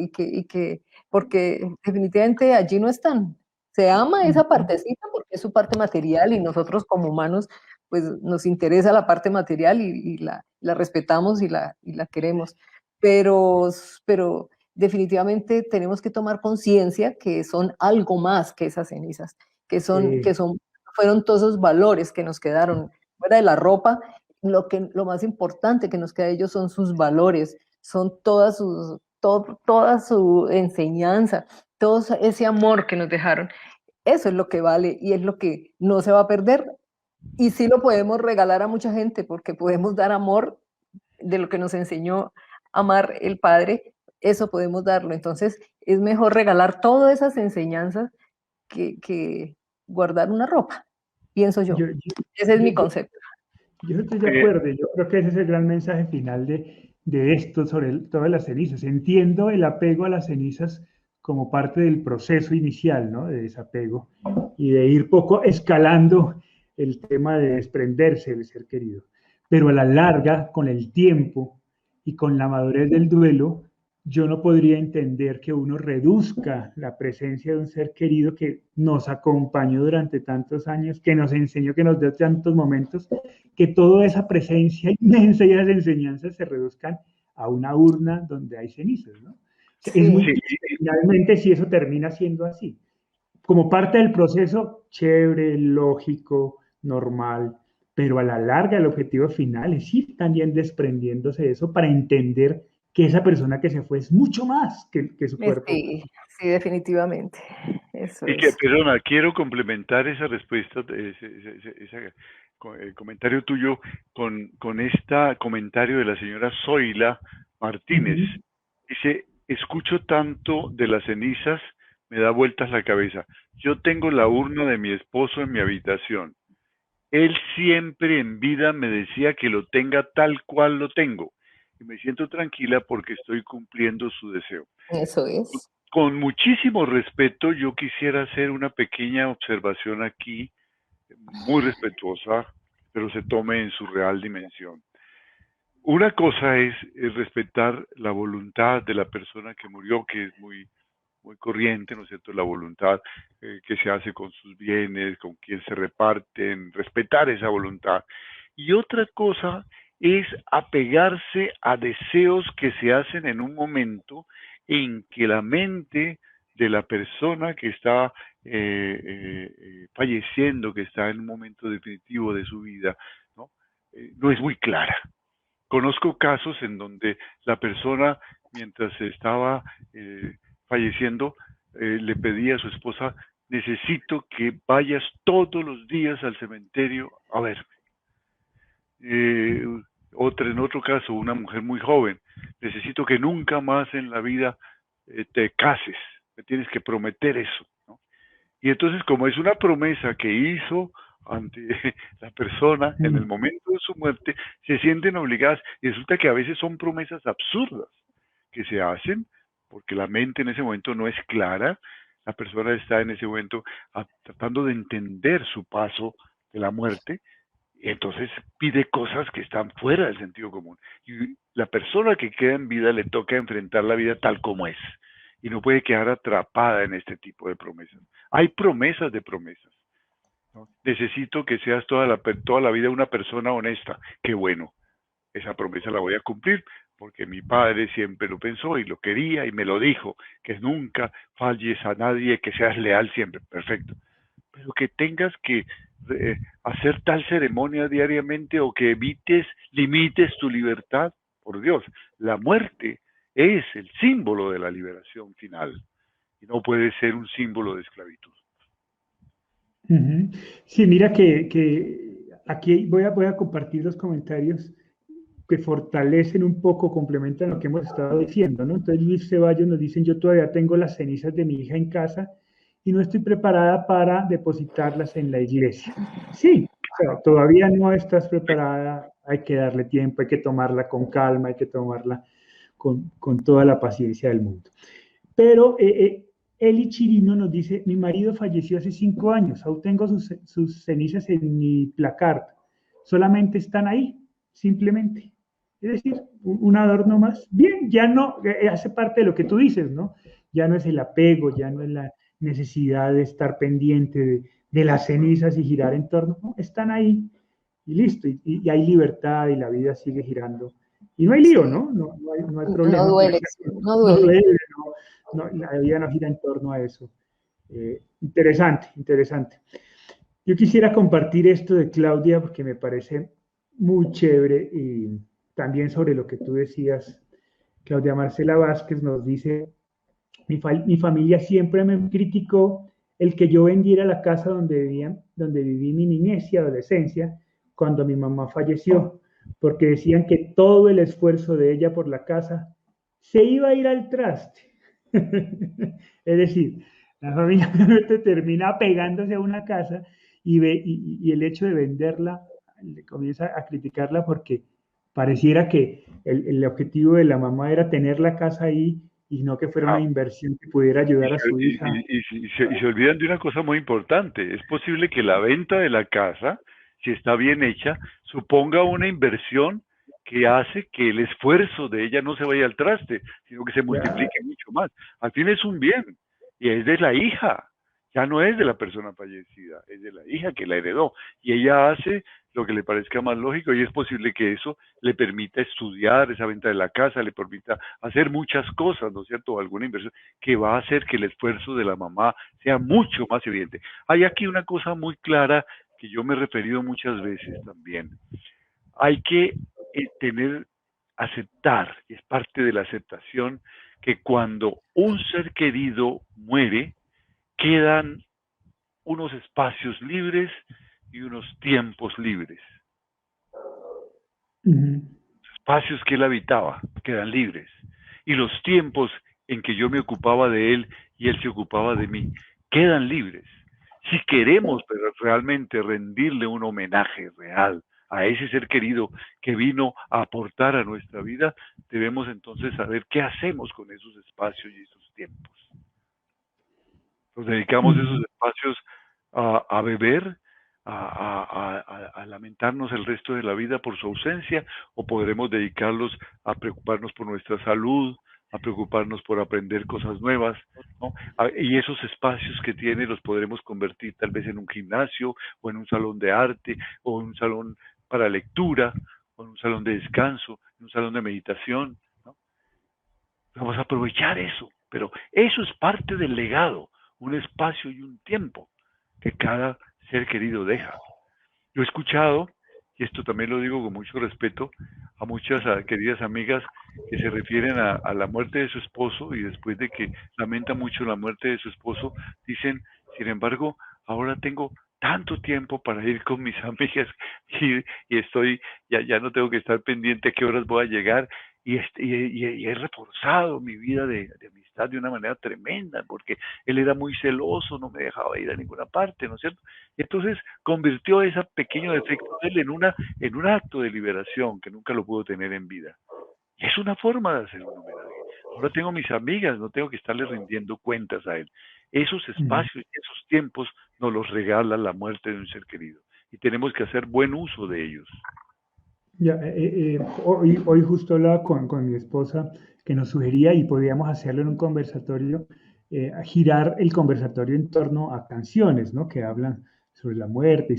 Speaker 2: porque definitivamente allí no están. Se ama esa partecita porque es su parte material y nosotros como humanos pues nos interesa la parte material y la respetamos y la queremos, pero definitivamente tenemos que tomar conciencia que son algo más que esas cenizas, fueron todos esos valores que nos quedaron fuera de la ropa. Lo más importante que nos queda de ellos son sus valores, son toda su enseñanza, todo ese amor que nos dejaron. Eso es lo que vale y es lo que no se va a perder. Y sí lo podemos regalar a mucha gente porque podemos dar amor de lo que nos enseñó a amar el Padre, eso podemos darlo. Entonces es mejor regalar todas esas enseñanzas que guardar una ropa, pienso yo. Ese es mi concepto.
Speaker 1: Yo estoy de acuerdo, yo creo que ese es el gran mensaje final de esto sobre todas las cenizas. Entiendo el apego a las cenizas como parte del proceso inicial, ¿no? De desapego y de ir poco escalando el tema de desprenderse del ser querido. Pero a la larga, con el tiempo y con la madurez del duelo, yo no podría entender que uno reduzca la presencia de un ser querido que nos acompañó durante tantos años, que nos enseñó, que nos dio tantos momentos, que toda esa presencia inmensa y esas enseñanzas se reduzcan a una urna donde hay cenizas, ¿no? Sí. Es muy finalmente si eso termina siendo así. como parte del proceso, chévere, lógico, normal, pero a la larga el objetivo final es ir también desprendiéndose de eso para entender que esa persona que se fue es mucho más que su cuerpo.
Speaker 2: Sí, sí, definitivamente. Eso
Speaker 3: Y que,
Speaker 2: es.
Speaker 3: perdona, quiero complementar esa respuesta, comentario tuyo con este comentario de la señora Zoila Martínez.
Speaker 1: Ujú.
Speaker 3: Dice, escucho tanto de las cenizas, me da vueltas la cabeza. Yo tengo la urna de mi esposo en mi habitación. Él siempre en vida me decía que lo tenga tal cual lo tengo. Y me siento tranquila porque estoy cumpliendo su deseo.
Speaker 2: Eso es.
Speaker 3: Con muchísimo respeto, yo quisiera hacer una pequeña observación aquí, muy respetuosa, pero se tome en su real dimensión. Una cosa es respetar la voluntad de la persona que murió, que es muy corriente, ¿no es cierto? La voluntad que se hace con sus bienes, con quien se reparten, respetar esa voluntad. Y otra cosa es apegarse a deseos que se hacen en un momento en que la mente de la persona que está falleciendo, que está en un momento definitivo de su vida, ¿no? No es muy clara. Conozco casos en donde la persona, mientras estaba falleciendo, le pedía a su esposa, necesito que vayas todos los días al cementerio a verme. En otro caso, una mujer muy joven, necesito que nunca más en la vida te cases, me tienes que prometer eso, ¿no? Y entonces, como es una promesa que hizo ante la persona en el
Speaker 1: Mm.
Speaker 3: momento de su muerte, se sienten obligadas. Y resulta que a veces son promesas absurdas que se hacen porque la mente en ese momento no es clara. La persona está en ese momento tratando de entender su paso de la muerte y entonces pide cosas que están fuera del sentido común. Y la persona que queda en vida le toca enfrentar la vida tal como es. Y no puede quedar atrapada en este tipo de promesas. Hay promesas de promesas, ¿no? Necesito que seas toda la vida una persona honesta. Qué bueno, esa promesa la voy a cumplir porque mi padre siempre lo pensó y lo quería y me lo dijo, que nunca falles a nadie, que seas leal siempre. Perfecto. Pero que tengas que hacer tal ceremonia diariamente o que limites tu libertad, por Dios, la muerte es el símbolo de la liberación final y no puede ser un símbolo de esclavitud.
Speaker 1: Ujú. Sí, mira que aquí voy a compartir los comentarios que fortalecen un poco, complementan lo que hemos estado diciendo, ¿no? Entonces Luis Ceballos nos dice, yo todavía tengo las cenizas de mi hija en casa y no estoy preparada para depositarlas en la iglesia. Sí, o sea, todavía no estás preparada, hay que darle tiempo, hay que tomarla con calma, hay que tomarla con toda la paciencia del mundo. Pero Eli Chirino nos dice, mi marido falleció hace 5 años, aún tengo sus cenizas en mi placard, solamente están ahí, simplemente. Es decir, un adorno más. Bien, ya no, hace parte de lo que tú dices, ¿no? Ya no es el apego, ya no es la necesidad de estar pendiente de las cenizas y girar en torno, no, están ahí y listo, y hay libertad y la vida sigue girando. Y no hay lío,
Speaker 2: Sí,
Speaker 1: ¿no? No hay
Speaker 2: no
Speaker 1: problema,
Speaker 2: duele,
Speaker 1: porque
Speaker 2: no
Speaker 1: no
Speaker 2: duele.
Speaker 1: duele, la vida no gira en torno a eso. Interesante, interesante. Yo quisiera compartir esto de Claudia porque me parece muy chévere y también sobre lo que tú decías. Claudia Marcela Vázquez nos dice, mi familia siempre me criticó el que yo vendiera la casa donde viví mi niñez y adolescencia cuando mi mamá falleció, porque decían que todo el esfuerzo de ella por la casa se iba a ir al traste. Es decir, la familia termina pegándose a una casa y el hecho de venderla le comienza a criticarla porque pareciera que el objetivo de la mamá era tener la casa ahí y no que fuera una
Speaker 3: Ah,
Speaker 1: inversión que pudiera
Speaker 3: y,
Speaker 1: ayudar a
Speaker 3: se,
Speaker 1: su hija.
Speaker 3: y se olvidan de una cosa muy importante. Es posible que la venta de la casa, si está bien hecha, suponga una inversión que hace que el esfuerzo de ella no se vaya al traste, sino que se
Speaker 1: Ya,
Speaker 3: multiplique mucho más. Al fin es un bien y es de la hija. ya no es de la persona fallecida, es de la hija que la heredó. Y ella hace lo que le parezca más lógico y es posible que eso le permita estudiar esa venta de la casa, le permita hacer muchas cosas, ¿no es cierto? O alguna inversión que va a hacer que el esfuerzo de la mamá sea mucho más evidente. Hay aquí una cosa muy clara que yo me he referido muchas veces también. Hay que aceptar, y es parte de la aceptación, que cuando un ser querido muere, quedan unos espacios libres y unos tiempos libres. Los espacios que él habitaba quedan libres. Y los tiempos en que yo me ocupaba de él y él se ocupaba de mí quedan libres. Si queremos pero realmente rendirle un homenaje real a ese ser querido que vino a aportar a nuestra vida, debemos entonces saber qué hacemos con esos espacios y esos tiempos. Nos dedicamos esos espacios a beber, a lamentarnos el resto de la vida por su ausencia, o podremos dedicarlos a preocuparnos por nuestra salud, a preocuparnos por aprender cosas nuevas, ¿no? Y esos espacios que tiene los podremos convertir tal vez en un gimnasio, o en un salón de arte, o en un salón para lectura, o en un salón de descanso, en un salón de meditación, ¿no? Vamos a aprovechar eso, pero eso es parte del legado, un espacio y un tiempo que cada ser querido deja. Yo he escuchado, y esto también lo digo con mucho respeto, a muchas queridas amigas que se refieren a la muerte de su esposo y después de que lamenta mucho la muerte de su esposo, dicen, sin embargo, ahora tengo tanto tiempo para ir con mis amigas y estoy, ya no tengo que estar pendiente a qué horas voy a llegar y he reforzado mi vida de amistad de una manera tremenda porque él era muy celoso, no me dejaba ir a ninguna parte, ¿no es cierto? Y entonces convirtió ese pequeño defecto de él en un acto de liberación que nunca lo pudo tener en vida. Y es una forma de hacer un homenaje. Ahora tengo mis amigas, no tengo que estarle rindiendo cuentas a él. Esos espacios y esos tiempos nos los regala la muerte de un ser querido. Y tenemos que hacer buen uso de ellos.
Speaker 1: Ya, hoy justo hablaba con mi esposa que nos sugería y podíamos hacerlo en un conversatorio, a girar el conversatorio en torno a canciones, ¿no? Que hablan sobre la muerte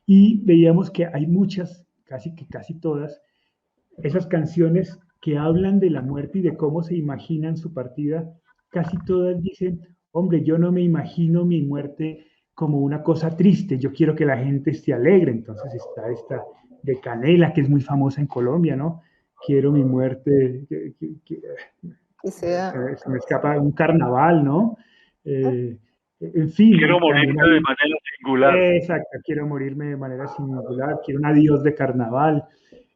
Speaker 1: y veíamos que hay muchas, casi todas, esas canciones que hablan de la muerte y de cómo se imaginan su partida, casi todas dicen, hombre, yo no me imagino mi muerte como una cosa triste, yo quiero que la gente esté alegre. Entonces está esta de Canela, que es muy famosa en Colombia, ¿no? Quiero mi muerte,
Speaker 2: Que sea.
Speaker 1: se me escapa un carnaval, ¿no? En fin,
Speaker 3: Quiero
Speaker 1: también
Speaker 3: morirme de
Speaker 1: hay,
Speaker 3: manera singular.
Speaker 1: exacto, quiero morirme de manera singular, quiero un adiós de carnaval.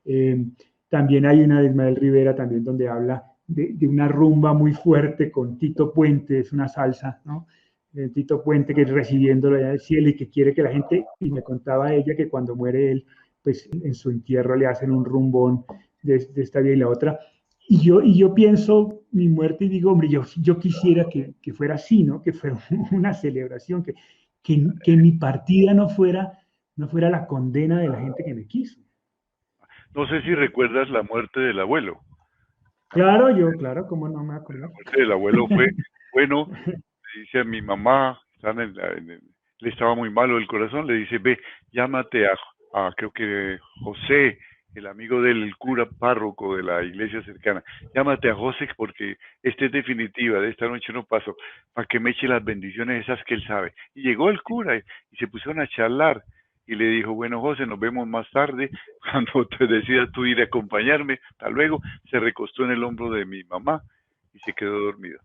Speaker 1: Eh, También hay una de Ismael Rivera también donde habla de una rumba muy fuerte con Tito Puente, es una salsa, ¿no? Tito Puente que es recibiéndolo allá del cielo y que quiere que la gente, y me contaba ella que cuando muere él, pues en su entierro le hacen un rumbón de esta vida y la otra. Y yo pienso mi muerte y digo, hombre, yo quisiera que fuera así, ¿no? Que fuera una celebración, que mi partida no fuera la condena de la gente que me quiso.
Speaker 3: No sé si recuerdas la muerte del abuelo.
Speaker 1: Claro, cómo no me
Speaker 3: La
Speaker 1: acuerdo.
Speaker 3: muerte del abuelo fue, bueno, le dice a mi mamá, le estaba muy malo el corazón, le dice, ve, llámate creo que José, el amigo del cura párroco de la iglesia cercana, llámate a José porque esta es definitiva, de esta noche no paso, para que me eche las bendiciones esas que él sabe. Y llegó el cura y se pusieron a charlar y le dijo, bueno José, nos vemos más tarde, cuando te decidas tú ir a acompañarme, hasta luego, se recostó en el hombro de mi mamá y se quedó dormido,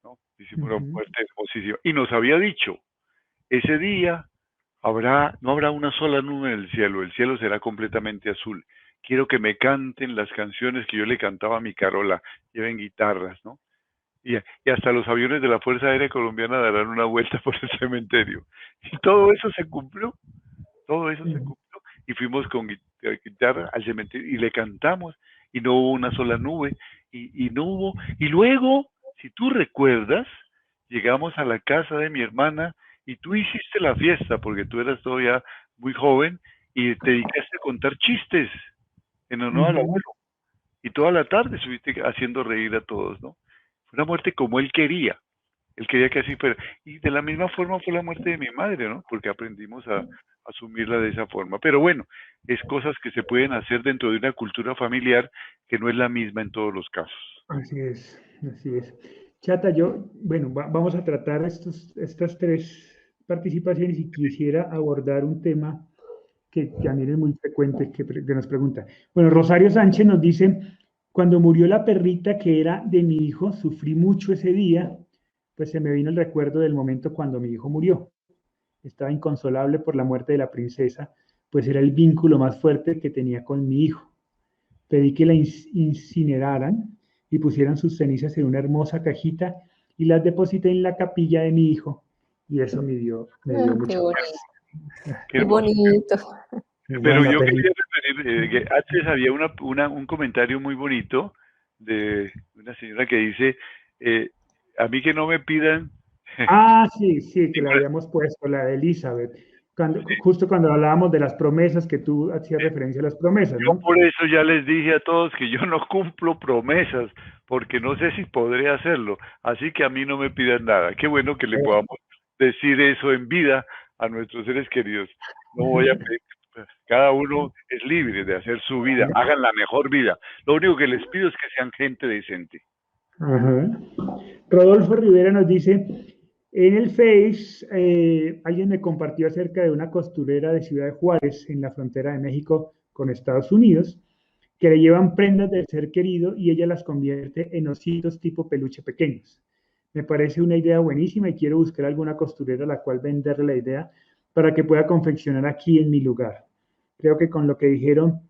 Speaker 3: ¿no? Hicimos una muerte hermosísima. Y nos había dicho, ese día no habrá una sola nube en el cielo será completamente azul. Quiero que me canten las canciones que yo le cantaba a mi Carola, lleven guitarras, ¿no? Y hasta los aviones de la Fuerza Aérea Colombiana darán una vuelta por el cementerio. Y todo eso se cumplió, todo eso se cumplió. Y fuimos con guitarra al cementerio y le cantamos y no hubo una sola nube y no hubo. Y luego, si tú recuerdas, llegamos a la casa de mi hermana y tú hiciste la fiesta porque tú eras todavía muy joven y te dedicaste a contar chistes en honor al abuelo. Y toda la tarde estuviste haciendo reír a todos, ¿no? Fue una muerte como él quería. Él quería que así fuera. Y de la misma forma fue la muerte de mi madre, ¿no? Porque aprendimos a asumirla de esa forma. Pero bueno, es cosas que se pueden hacer dentro de una cultura familiar que no es la misma en todos los casos.
Speaker 1: Así es, así es. Chata, bueno, vamos a tratar estas tres participaciones y quisiera abordar un tema que también es muy frecuente que nos pregunta. Bueno, Rosario Sánchez nos dice, cuando murió la perrita que era de mi hijo, sufrí mucho ese día, pues se me vino el recuerdo del momento cuando mi hijo murió. Estaba inconsolable por la muerte de la princesa, pues era el vínculo más fuerte que tenía con mi hijo. Pedí que la incineraran y pusieran sus cenizas en una hermosa cajita y las deposité en la capilla de mi hijo. Y eso me dio
Speaker 2: Qué
Speaker 1: mucho
Speaker 2: bonito.
Speaker 3: Qué
Speaker 2: Qué
Speaker 3: hermoso.
Speaker 2: bonito.
Speaker 3: Pero
Speaker 1: Bueno,
Speaker 3: yo quería referir que antes había un comentario muy bonito de una señora que dice, a mí que no me pidan.
Speaker 1: sí, sí, que la habíamos puesto, la de Elizabeth, justo cuando hablábamos de las promesas, que tú hacías referencia a las promesas,
Speaker 3: Yo
Speaker 1: ¿no?
Speaker 3: por eso ya les dije a todos que yo no cumplo promesas, porque no sé si podré hacerlo. Así que a mí no me pidan nada. Qué bueno que le podamos decir eso en vida a nuestros seres queridos. No voy a pedir. Cada uno es libre de hacer su vida. Hagan la mejor vida. Lo único que les pido es que sean gente decente.
Speaker 1: Ajá. Rodolfo Rivera nos dice, en el Face, alguien me compartió acerca de una costurera de Ciudad de Juárez, en la frontera de México con Estados Unidos, que le llevan prendas del ser querido y ella las convierte en ositos tipo peluche pequeños. Me parece una idea buenísima y quiero buscar alguna costurera a la cual venderle la idea para que pueda confeccionar aquí en mi lugar. Creo que con lo que dijeron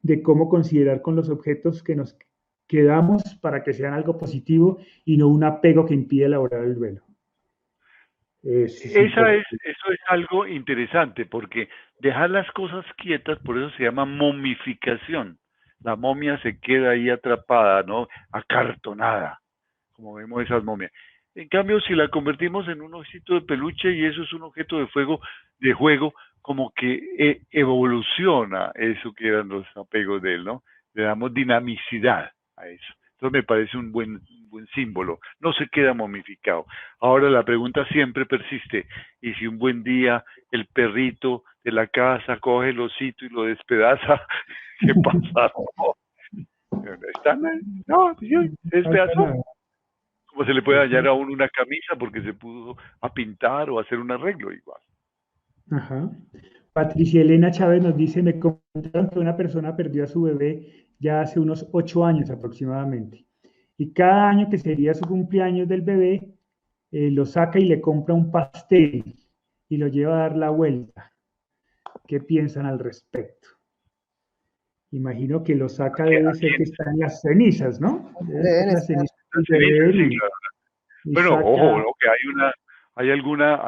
Speaker 1: de cómo considerar con los objetos que nos quedamos para que sean algo positivo y no un apego que impide elaborar el duelo.
Speaker 3: Eso es algo interesante, porque dejar las cosas quietas, por eso se llama momificación. La momia se queda ahí atrapada, ¿no? Acartonada, como vemos esas momias. En cambio, si la convertimos en un osito de peluche y eso es un objeto de juego, como que evoluciona eso que eran los apegos de él, ¿no? Le damos dinamicidad a eso. Entonces me parece un buen símbolo. No se queda momificado. Ahora la pregunta siempre persiste. ¿Y si un buen día el perrito de la casa coge el osito y lo despedaza? ¿Qué pasa? No, se despedazó. ¿Cómo se le puede dañar a uno una camisa porque se pudo a pintar o hacer un arreglo igual?
Speaker 1: Ajá. Patricia Elena Chávez nos dice, me comentaron que una persona perdió a su bebé ya hace unos 8 años aproximadamente. Y cada año que sería su cumpleaños del bebé, lo saca y le compra un pastel y lo lleva a dar la vuelta. ¿Qué piensan al respecto? Imagino que lo saca, debe ser que está en las cenizas, ¿no? Debe ser
Speaker 2: Deben
Speaker 1: las
Speaker 2: estar.
Speaker 1: cenizas del bebé
Speaker 3: Sí, claro.
Speaker 1: y
Speaker 3: Bueno,
Speaker 1: saca...
Speaker 3: ojo, ¿no? Que hay alguna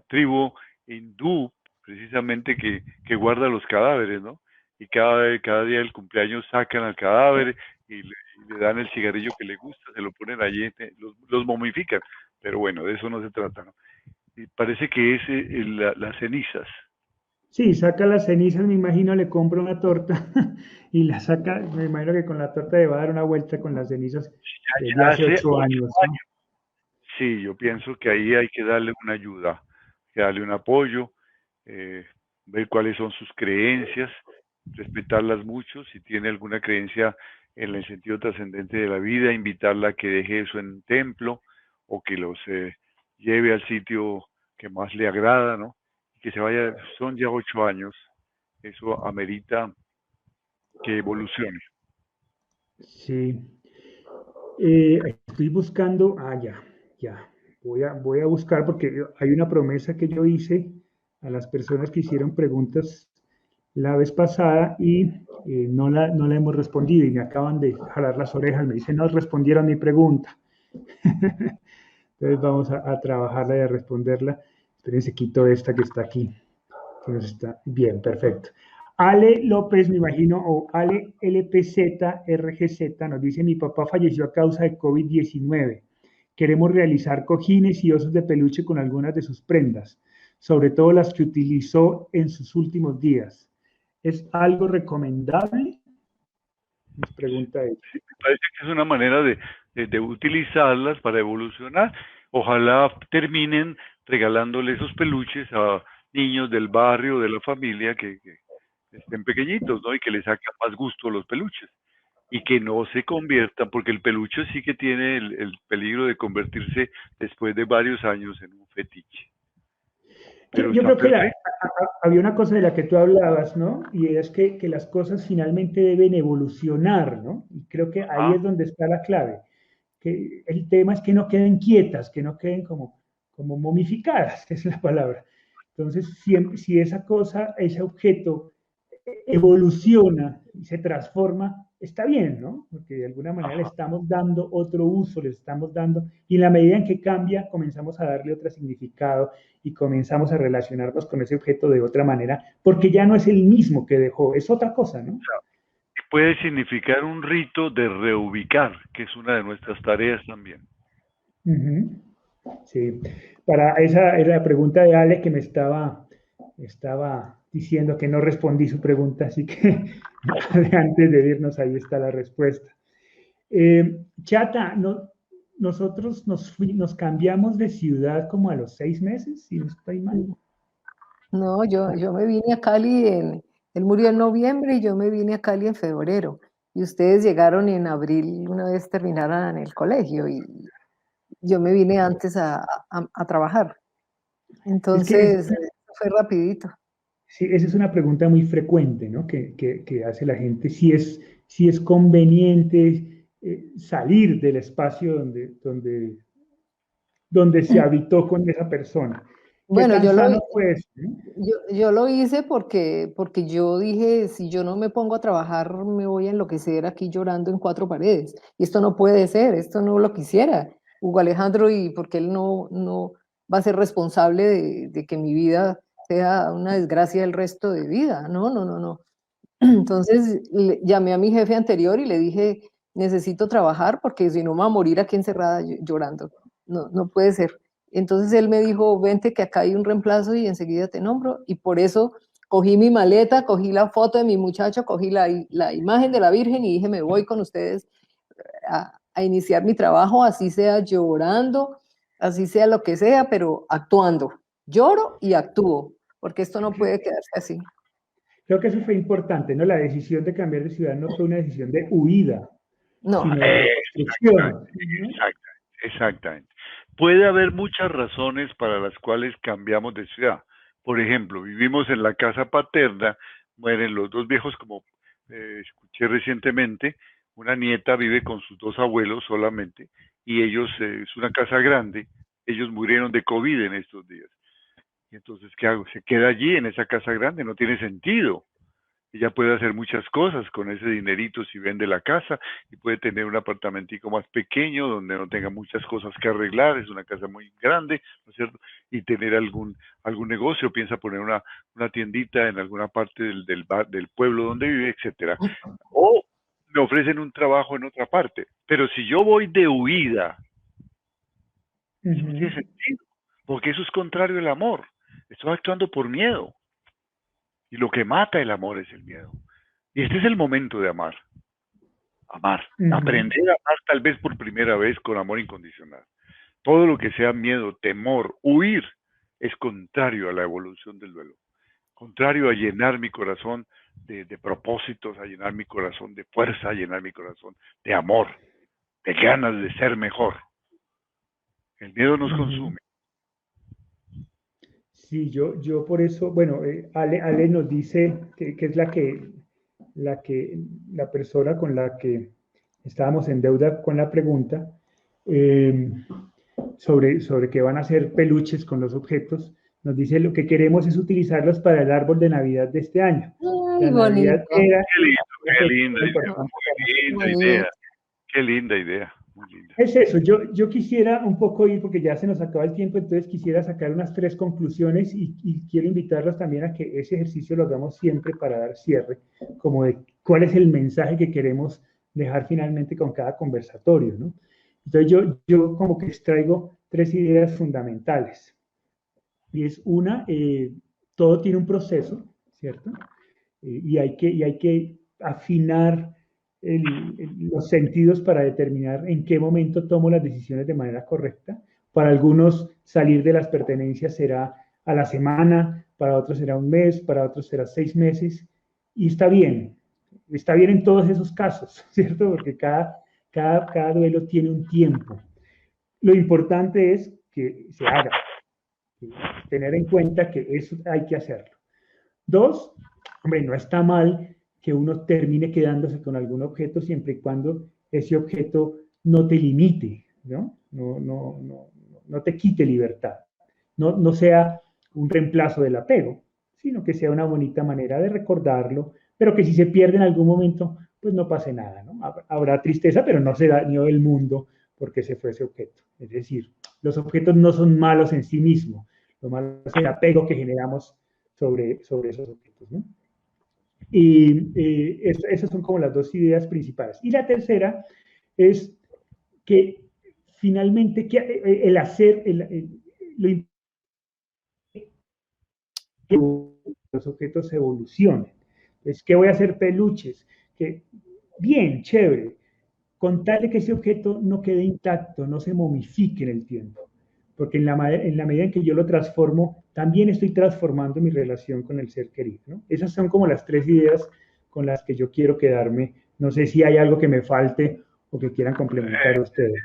Speaker 3: tribu hindú precisamente que guarda los cadáveres, ¿no? Y cada día del cumpleaños sacan al cadáver y le dan el cigarrillo que le gusta, se lo ponen allí, los momifican. Pero bueno, de eso no se trata, ¿no? Y parece que es las cenizas.
Speaker 1: Sí, saca las cenizas, me imagino, le compra una torta y la saca, me imagino que con la torta le va a dar una vuelta con las cenizas de
Speaker 3: Ya
Speaker 1: hace
Speaker 3: hace
Speaker 1: 8 años, ¿no?
Speaker 3: Sí, yo pienso que ahí hay que darle una ayuda, que darle un apoyo, ver cuáles son sus creencias, respetarlas mucho, si tiene alguna creencia en el sentido trascendente de la vida, invitarla a que deje eso en un templo o que los lleve al sitio que más le agrada, ¿no? Que se vaya, son ya 8 años, eso amerita que evolucione.
Speaker 1: Sí. Estoy buscando, ya. Voy a buscar porque hay una promesa que yo hice a las personas que hicieron preguntas la vez pasada y no la hemos respondido y me acaban de jalar las orejas, me dicen no respondieron mi pregunta. Entonces vamos a trabajarla y a responderla. Espérense, quito esta que está aquí, que nos está bien, perfecto. Ale López, me imagino, o Ale LPZ RGZ, nos dice, mi papá falleció a causa de COVID-19. Queremos realizar cojines y osos de peluche con algunas de sus prendas, sobre todo las que utilizó en sus últimos días. ¿Es algo recomendable? Nos pregunta ella.
Speaker 3: Sí, me parece que es una manera de utilizarlas para evolucionar. Ojalá terminen regalándole esos peluches a niños del barrio, de la familia, que estén pequeñitos, ¿no? Y que les saquen más gusto los peluches. Y que no se conviertan, porque el peluche sí que tiene el peligro de convertirse después de varios años en un fetiche. Pero
Speaker 1: Yo
Speaker 3: está
Speaker 1: creo que
Speaker 3: perfecto.
Speaker 1: había una cosa de la que tú hablabas, ¿no? Y es que las cosas finalmente deben evolucionar, ¿no? Y creo que ahí
Speaker 3: Ajá.
Speaker 1: es donde está la clave. Que el tema es que no queden quietas, que no queden como momificadas, que es la palabra. Entonces, siempre, si esa cosa, ese objeto evoluciona y se transforma, está bien, ¿no? Porque de alguna manera le
Speaker 3: Ajá.
Speaker 1: estamos dando otro uso, le estamos dando, y en la medida en que cambia, comenzamos a darle otro significado y comenzamos a relacionarnos con ese objeto de otra manera, porque ya no es el mismo que dejó, es otra cosa, ¿no?
Speaker 3: Puede significar un rito de reubicar, que es una de nuestras tareas también.
Speaker 1: Uh-huh. Sí, esa era la pregunta de Ale que estaba diciendo que no respondí su pregunta, así que antes de irnos ahí está la respuesta. Chata, nosotros nos cambiamos de ciudad como a los 6 meses, si no estoy mal.
Speaker 2: No, yo me vine a Cali él murió en noviembre y yo me vine a Cali en febrero. Y ustedes llegaron en abril, una vez terminaran el colegio, y yo me vine antes a trabajar.
Speaker 1: Es que
Speaker 2: Entonces, fue rapidito.
Speaker 1: sí, esa es una pregunta muy frecuente, ¿no? Que hace la gente, si es conveniente salir del espacio donde se habitó con esa persona. ¿Qué
Speaker 2: Bueno,
Speaker 1: tan sano fue eso? ¿No?
Speaker 2: yo lo hice porque yo dije, si yo no me pongo a trabajar, me voy a enloquecer aquí llorando en cuatro paredes. Y esto no puede ser, esto no lo quisiera Hugo Alejandro, y porque él no va a ser responsable de que mi vida sea una desgracia el resto de vida. No, no, no, no. Entonces llamé a mi jefe anterior y le dije, necesito trabajar porque si no me voy a morir aquí encerrada llorando. No, no puede ser. Entonces él me dijo, vente que acá hay un reemplazo y enseguida te nombro. Y por eso cogí mi maleta, cogí la foto de mi muchacho, cogí la imagen de la Virgen y dije, me voy con ustedes a iniciar mi trabajo, así sea llorando, así sea lo que sea, pero actuando. Lloro y actúo, porque esto no puede quedarse así.
Speaker 1: Creo que eso fue importante, ¿no? La decisión de cambiar de ciudad no fue una decisión de huida,
Speaker 2: No,
Speaker 1: sino de reconstrucción. Uh-huh.
Speaker 3: Exactamente. Puede haber muchas razones para las cuales cambiamos de ciudad. Por ejemplo, vivimos en la casa paterna, mueren los dos viejos, como escuché recientemente, una nieta vive con sus dos abuelos solamente, y ellos, es una casa grande, ellos murieron de COVID en estos días. Y entonces, ¿qué hago? Se queda allí en esa casa grande, no tiene sentido. Ella puede hacer muchas cosas con ese dinerito si vende la casa y puede tener un apartamentico más pequeño donde no tenga muchas cosas que arreglar, es una casa muy grande, ¿no es cierto? Y tener algún negocio, piensa poner una tiendita en alguna parte del pueblo donde vive, etcétera. O me ofrecen un trabajo en otra parte. Pero si yo voy de huida, eso no
Speaker 1: Uh-huh.
Speaker 3: tiene sentido, porque eso es contrario al amor. Estoy actuando por miedo. Y lo que mata el amor es el miedo. Y este es el momento de amar. Amar.
Speaker 1: Uh-huh.
Speaker 3: Aprender a amar tal vez por primera vez con amor incondicional. Todo lo que sea miedo, temor, huir, es contrario a la evolución del duelo. Contrario a llenar mi corazón de propósitos, a llenar mi corazón de fuerza, a llenar mi corazón de amor, de ganas de ser mejor. El miedo nos
Speaker 1: Uh-huh.
Speaker 3: consume.
Speaker 1: Sí, yo por eso, bueno, Ale nos dice que es la persona con la que estábamos en deuda con la pregunta eh, sobre qué van a hacer peluches con los objetos. Nos dice lo que queremos es utilizarlos para el árbol de Navidad de este año.
Speaker 2: Ay,
Speaker 1: La Navidad
Speaker 2: bonito,
Speaker 3: Qué linda idea, muy linda idea,
Speaker 2: bonito.
Speaker 3: qué linda idea, muy linda.
Speaker 1: es eso, yo quisiera un poco ir, porque ya se nos acaba el tiempo, entonces quisiera sacar unas 3 conclusiones y quiero invitarlos también a que ese ejercicio lo hagamos siempre para dar cierre, como de cuál es el mensaje que queremos dejar finalmente con cada conversatorio, ¿no? Entonces yo como que extraigo 3 ideas fundamentales. Y es una, todo tiene un proceso, ¿cierto? Y hay que afinar los sentidos para determinar en qué momento tomo las decisiones de manera correcta. Para algunos salir de las pertenencias será a la semana, para otros será un mes, para otros será 6 meses, y está bien en todos esos casos, ¿cierto? Porque cada duelo tiene un tiempo. Lo importante es que se haga, tener en cuenta que eso hay que hacerlo. 2, hombre, no está mal que uno termine quedándose con algún objeto siempre y cuando ese objeto no te limite, ¿no? No te quite libertad, no sea un reemplazo del apego, sino que sea una bonita manera de recordarlo, pero que si se pierde en algún momento, pues no pase nada, ¿no? Habrá tristeza, pero no se dañó el mundo porque se fue ese objeto. Es decir, los objetos no son malos en sí mismos, lo malo es el apego que generamos sobre esos objetos, ¿no? Y esas son como las dos ideas principales. Y la tercera es que finalmente el hacer, lo importante que los objetos evolucionen. Entonces, ¿qué voy a hacer? Peluches. Que, bien, chévere. Con tal de que ese objeto no quede intacto, no se momifique en el tiempo. Porque en la medida en que yo lo transformo, también estoy transformando mi relación con el ser querido, ¿no? Esas son como las 3 ideas con las que yo quiero quedarme. No sé si hay algo que me falte o que quieran complementar ustedes.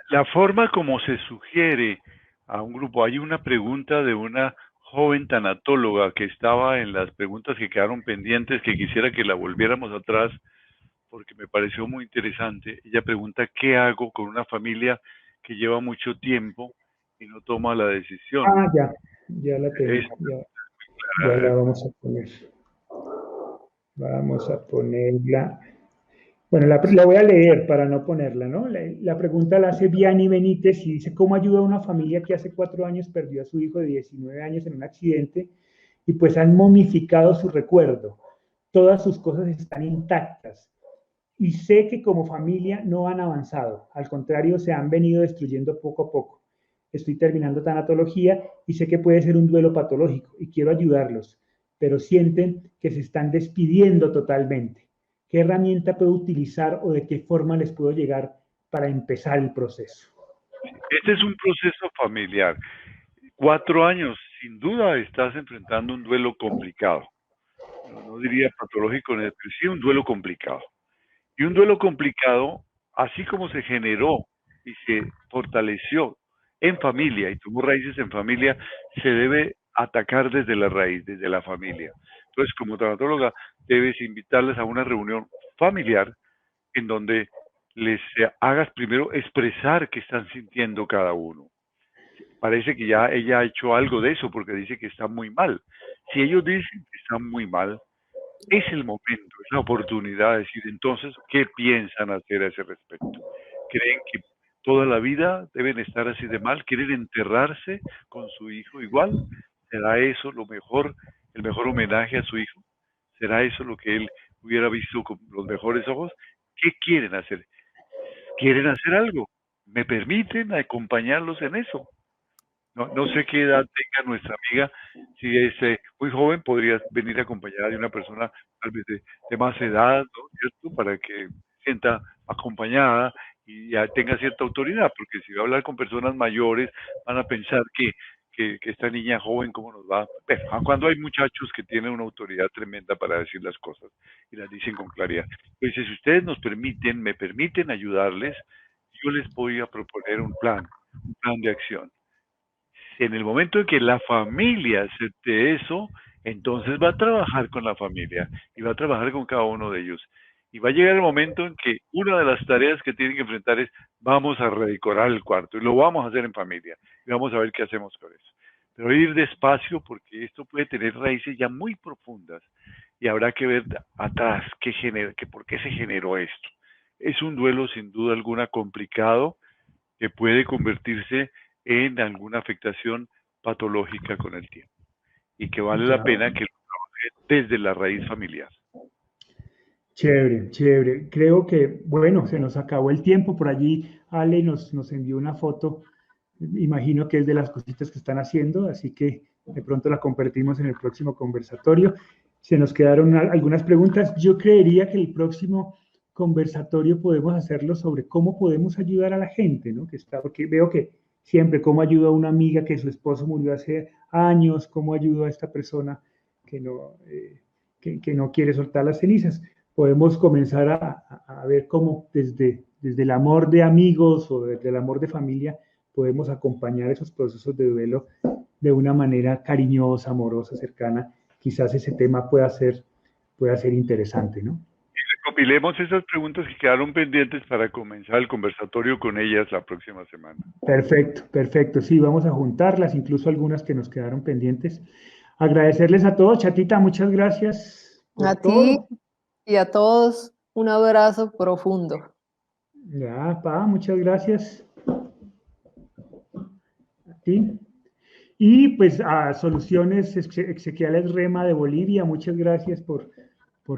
Speaker 3: La forma como se sugiere a un grupo, hay una pregunta de una joven tanatóloga que estaba en las preguntas que quedaron pendientes, que quisiera que la volviéramos atrás, porque me pareció muy interesante. Ella pregunta, ¿qué hago con una familia que lleva mucho tiempo y no toma la decisión?
Speaker 1: Ah, ya la tengo, ya la vamos a poner. Vamos a ponerla. Bueno, la voy a leer para no ponerla, ¿no? La pregunta la hace Vianney Benítez y dice, ¿cómo ayuda a una familia que hace 4 años perdió a su hijo de 19 años en un accidente y pues han momificado su recuerdo? Todas sus cosas están intactas. Y sé que como familia no han avanzado, al contrario, se han venido destruyendo poco a poco. Estoy terminando tanatología y sé que puede ser un duelo patológico y quiero ayudarlos, pero sienten que se están despidiendo totalmente. ¿Qué herramienta puedo utilizar o de qué forma les puedo llegar para empezar el proceso?
Speaker 3: Este es un proceso familiar. 4 años, sin duda estás enfrentando un duelo complicado. No diría patológico, pero sí un duelo complicado. Y un duelo complicado, así como se generó y se fortaleció en familia y tuvo raíces en familia, se debe atacar desde la raíz, desde la familia. Entonces, como tanatóloga, debes invitarles a una reunión familiar en donde les hagas primero expresar qué están sintiendo cada uno. Parece que ya ella ha hecho algo de eso porque dice que está muy mal. Si ellos dicen que están muy mal, es el momento, es la oportunidad de decir entonces qué piensan hacer a ese respecto. ¿Creen que toda la vida deben estar así de mal? ¿Quieren enterrarse con su hijo igual? ¿Será eso lo mejor, el mejor homenaje a su hijo? ¿Será eso lo que él hubiera visto con los mejores ojos? ¿Qué quieren hacer? ¿Quieren hacer algo? ¿Me permiten acompañarlos en eso? No sé qué edad tenga nuestra amiga. Si es muy joven, podría venir acompañada de una persona tal vez de más edad, ¿no? ¿Cierto? Para que sienta acompañada y ya tenga cierta autoridad, porque si va a hablar con personas mayores, van a pensar que esta niña joven, ¿cómo nos va? Bueno, cuando hay muchachos que tienen una autoridad tremenda para decir las cosas y las dicen con claridad. Entonces, si ustedes me permiten ayudarles, yo les voy a proponer un plan de acción. En el momento en que la familia acepte eso, entonces va a trabajar con la familia y va a trabajar con cada uno de ellos. Y va a llegar el momento en que una de las tareas que tienen que enfrentar es vamos a redecorar el cuarto y lo vamos a hacer en familia y vamos a ver qué hacemos con eso. Pero ir despacio porque esto puede tener raíces ya muy profundas y habrá que ver atrás por qué se generó esto. Es un duelo sin duda alguna complicado que puede convertirse en alguna afectación patológica con el tiempo y que vale la pena que lo trabaje desde la raíz familiar.
Speaker 1: Chévere, chévere. Creo que, bueno, se nos acabó el tiempo. Por allí Ale nos envió una foto. Imagino que es de las cositas que están haciendo, así que de pronto la compartimos en el próximo conversatorio. Se nos quedaron algunas preguntas. Yo creería que el próximo conversatorio podemos hacerlo sobre cómo podemos ayudar a la gente, ¿no? Porque veo que siempre cómo ayudo a una amiga que su esposo murió hace años, cómo ayudo a esta persona que no quiere soltar las cenizas. Podemos comenzar a ver cómo desde el amor de amigos o desde el amor de familia podemos acompañar esos procesos de duelo de una manera cariñosa, amorosa, cercana. Quizás ese tema pueda ser interesante, ¿no?
Speaker 3: Recopilemos esas preguntas que quedaron pendientes para comenzar el conversatorio con ellas la próxima semana.
Speaker 1: Perfecto, perfecto. Sí, vamos a juntarlas, incluso algunas que nos quedaron pendientes. Agradecerles a todos. Chatita, muchas gracias por
Speaker 2: A
Speaker 1: todo.
Speaker 2: ti y a todos, un abrazo profundo.
Speaker 1: Ya, muchas gracias. A ti. Y pues a Soluciones Exequiales Rema de Bolivia, muchas gracias por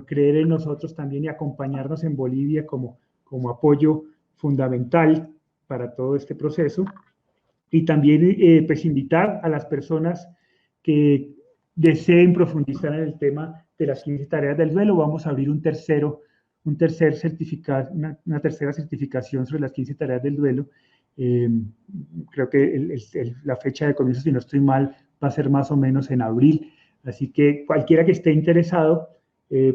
Speaker 1: creer en nosotros también y acompañarnos en Bolivia como apoyo fundamental para todo este proceso. Y también pues invitar a las personas que deseen profundizar en el tema de las 15 tareas del duelo. Vamos a abrir una tercera certificación sobre las 15 tareas del duelo. Creo que la fecha de comienzo, si no estoy mal, va a ser más o menos en abril. Así que cualquiera que esté interesado,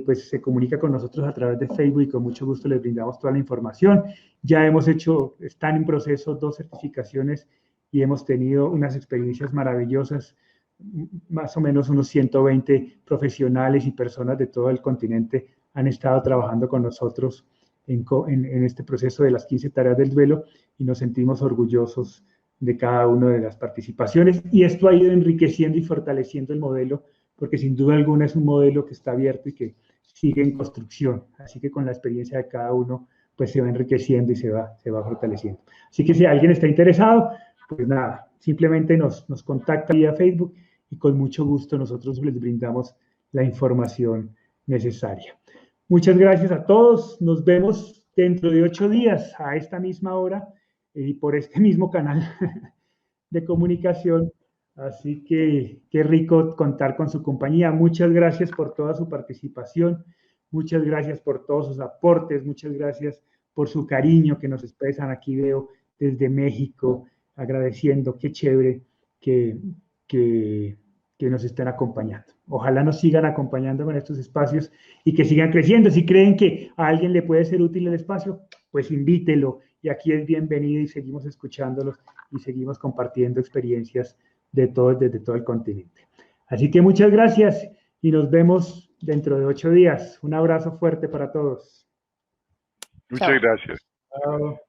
Speaker 1: pues se comunica con nosotros a través de Facebook y con mucho gusto les brindamos toda la información. Ya están en proceso 2 certificaciones y hemos tenido unas experiencias maravillosas. Más o menos unos 120 profesionales y personas de todo el continente han estado trabajando con nosotros en este proceso de las 15 tareas del duelo y nos sentimos orgullosos de cada una de las participaciones, y esto ha ido enriqueciendo y fortaleciendo el modelo, porque sin duda alguna es un modelo que está abierto y que sigue en construcción, así que con la experiencia de cada uno pues se va enriqueciendo y se va fortaleciendo. Así que si alguien está interesado, pues nada, simplemente nos contacta vía Facebook y con mucho gusto nosotros les brindamos la información necesaria. Muchas gracias a todos. Nos vemos dentro de 8 días a esta misma hora y por este mismo canal de comunicación. Así que qué rico contar con su compañía. Muchas gracias por toda su participación. Muchas gracias por todos sus aportes. Muchas gracias por su cariño que nos expresan. Aquí veo desde México, agradeciendo. Qué chévere que nos estén acompañando. Ojalá nos sigan acompañando con estos espacios y que sigan creciendo. Si creen que a alguien le puede ser útil el espacio, pues invítelo. Y aquí es bienvenido y seguimos escuchándolos y seguimos compartiendo experiencias desde todo el continente. Así que muchas gracias y nos vemos dentro de 8 días. Un abrazo fuerte para todos.
Speaker 3: Muchas gracias.
Speaker 1: Chao.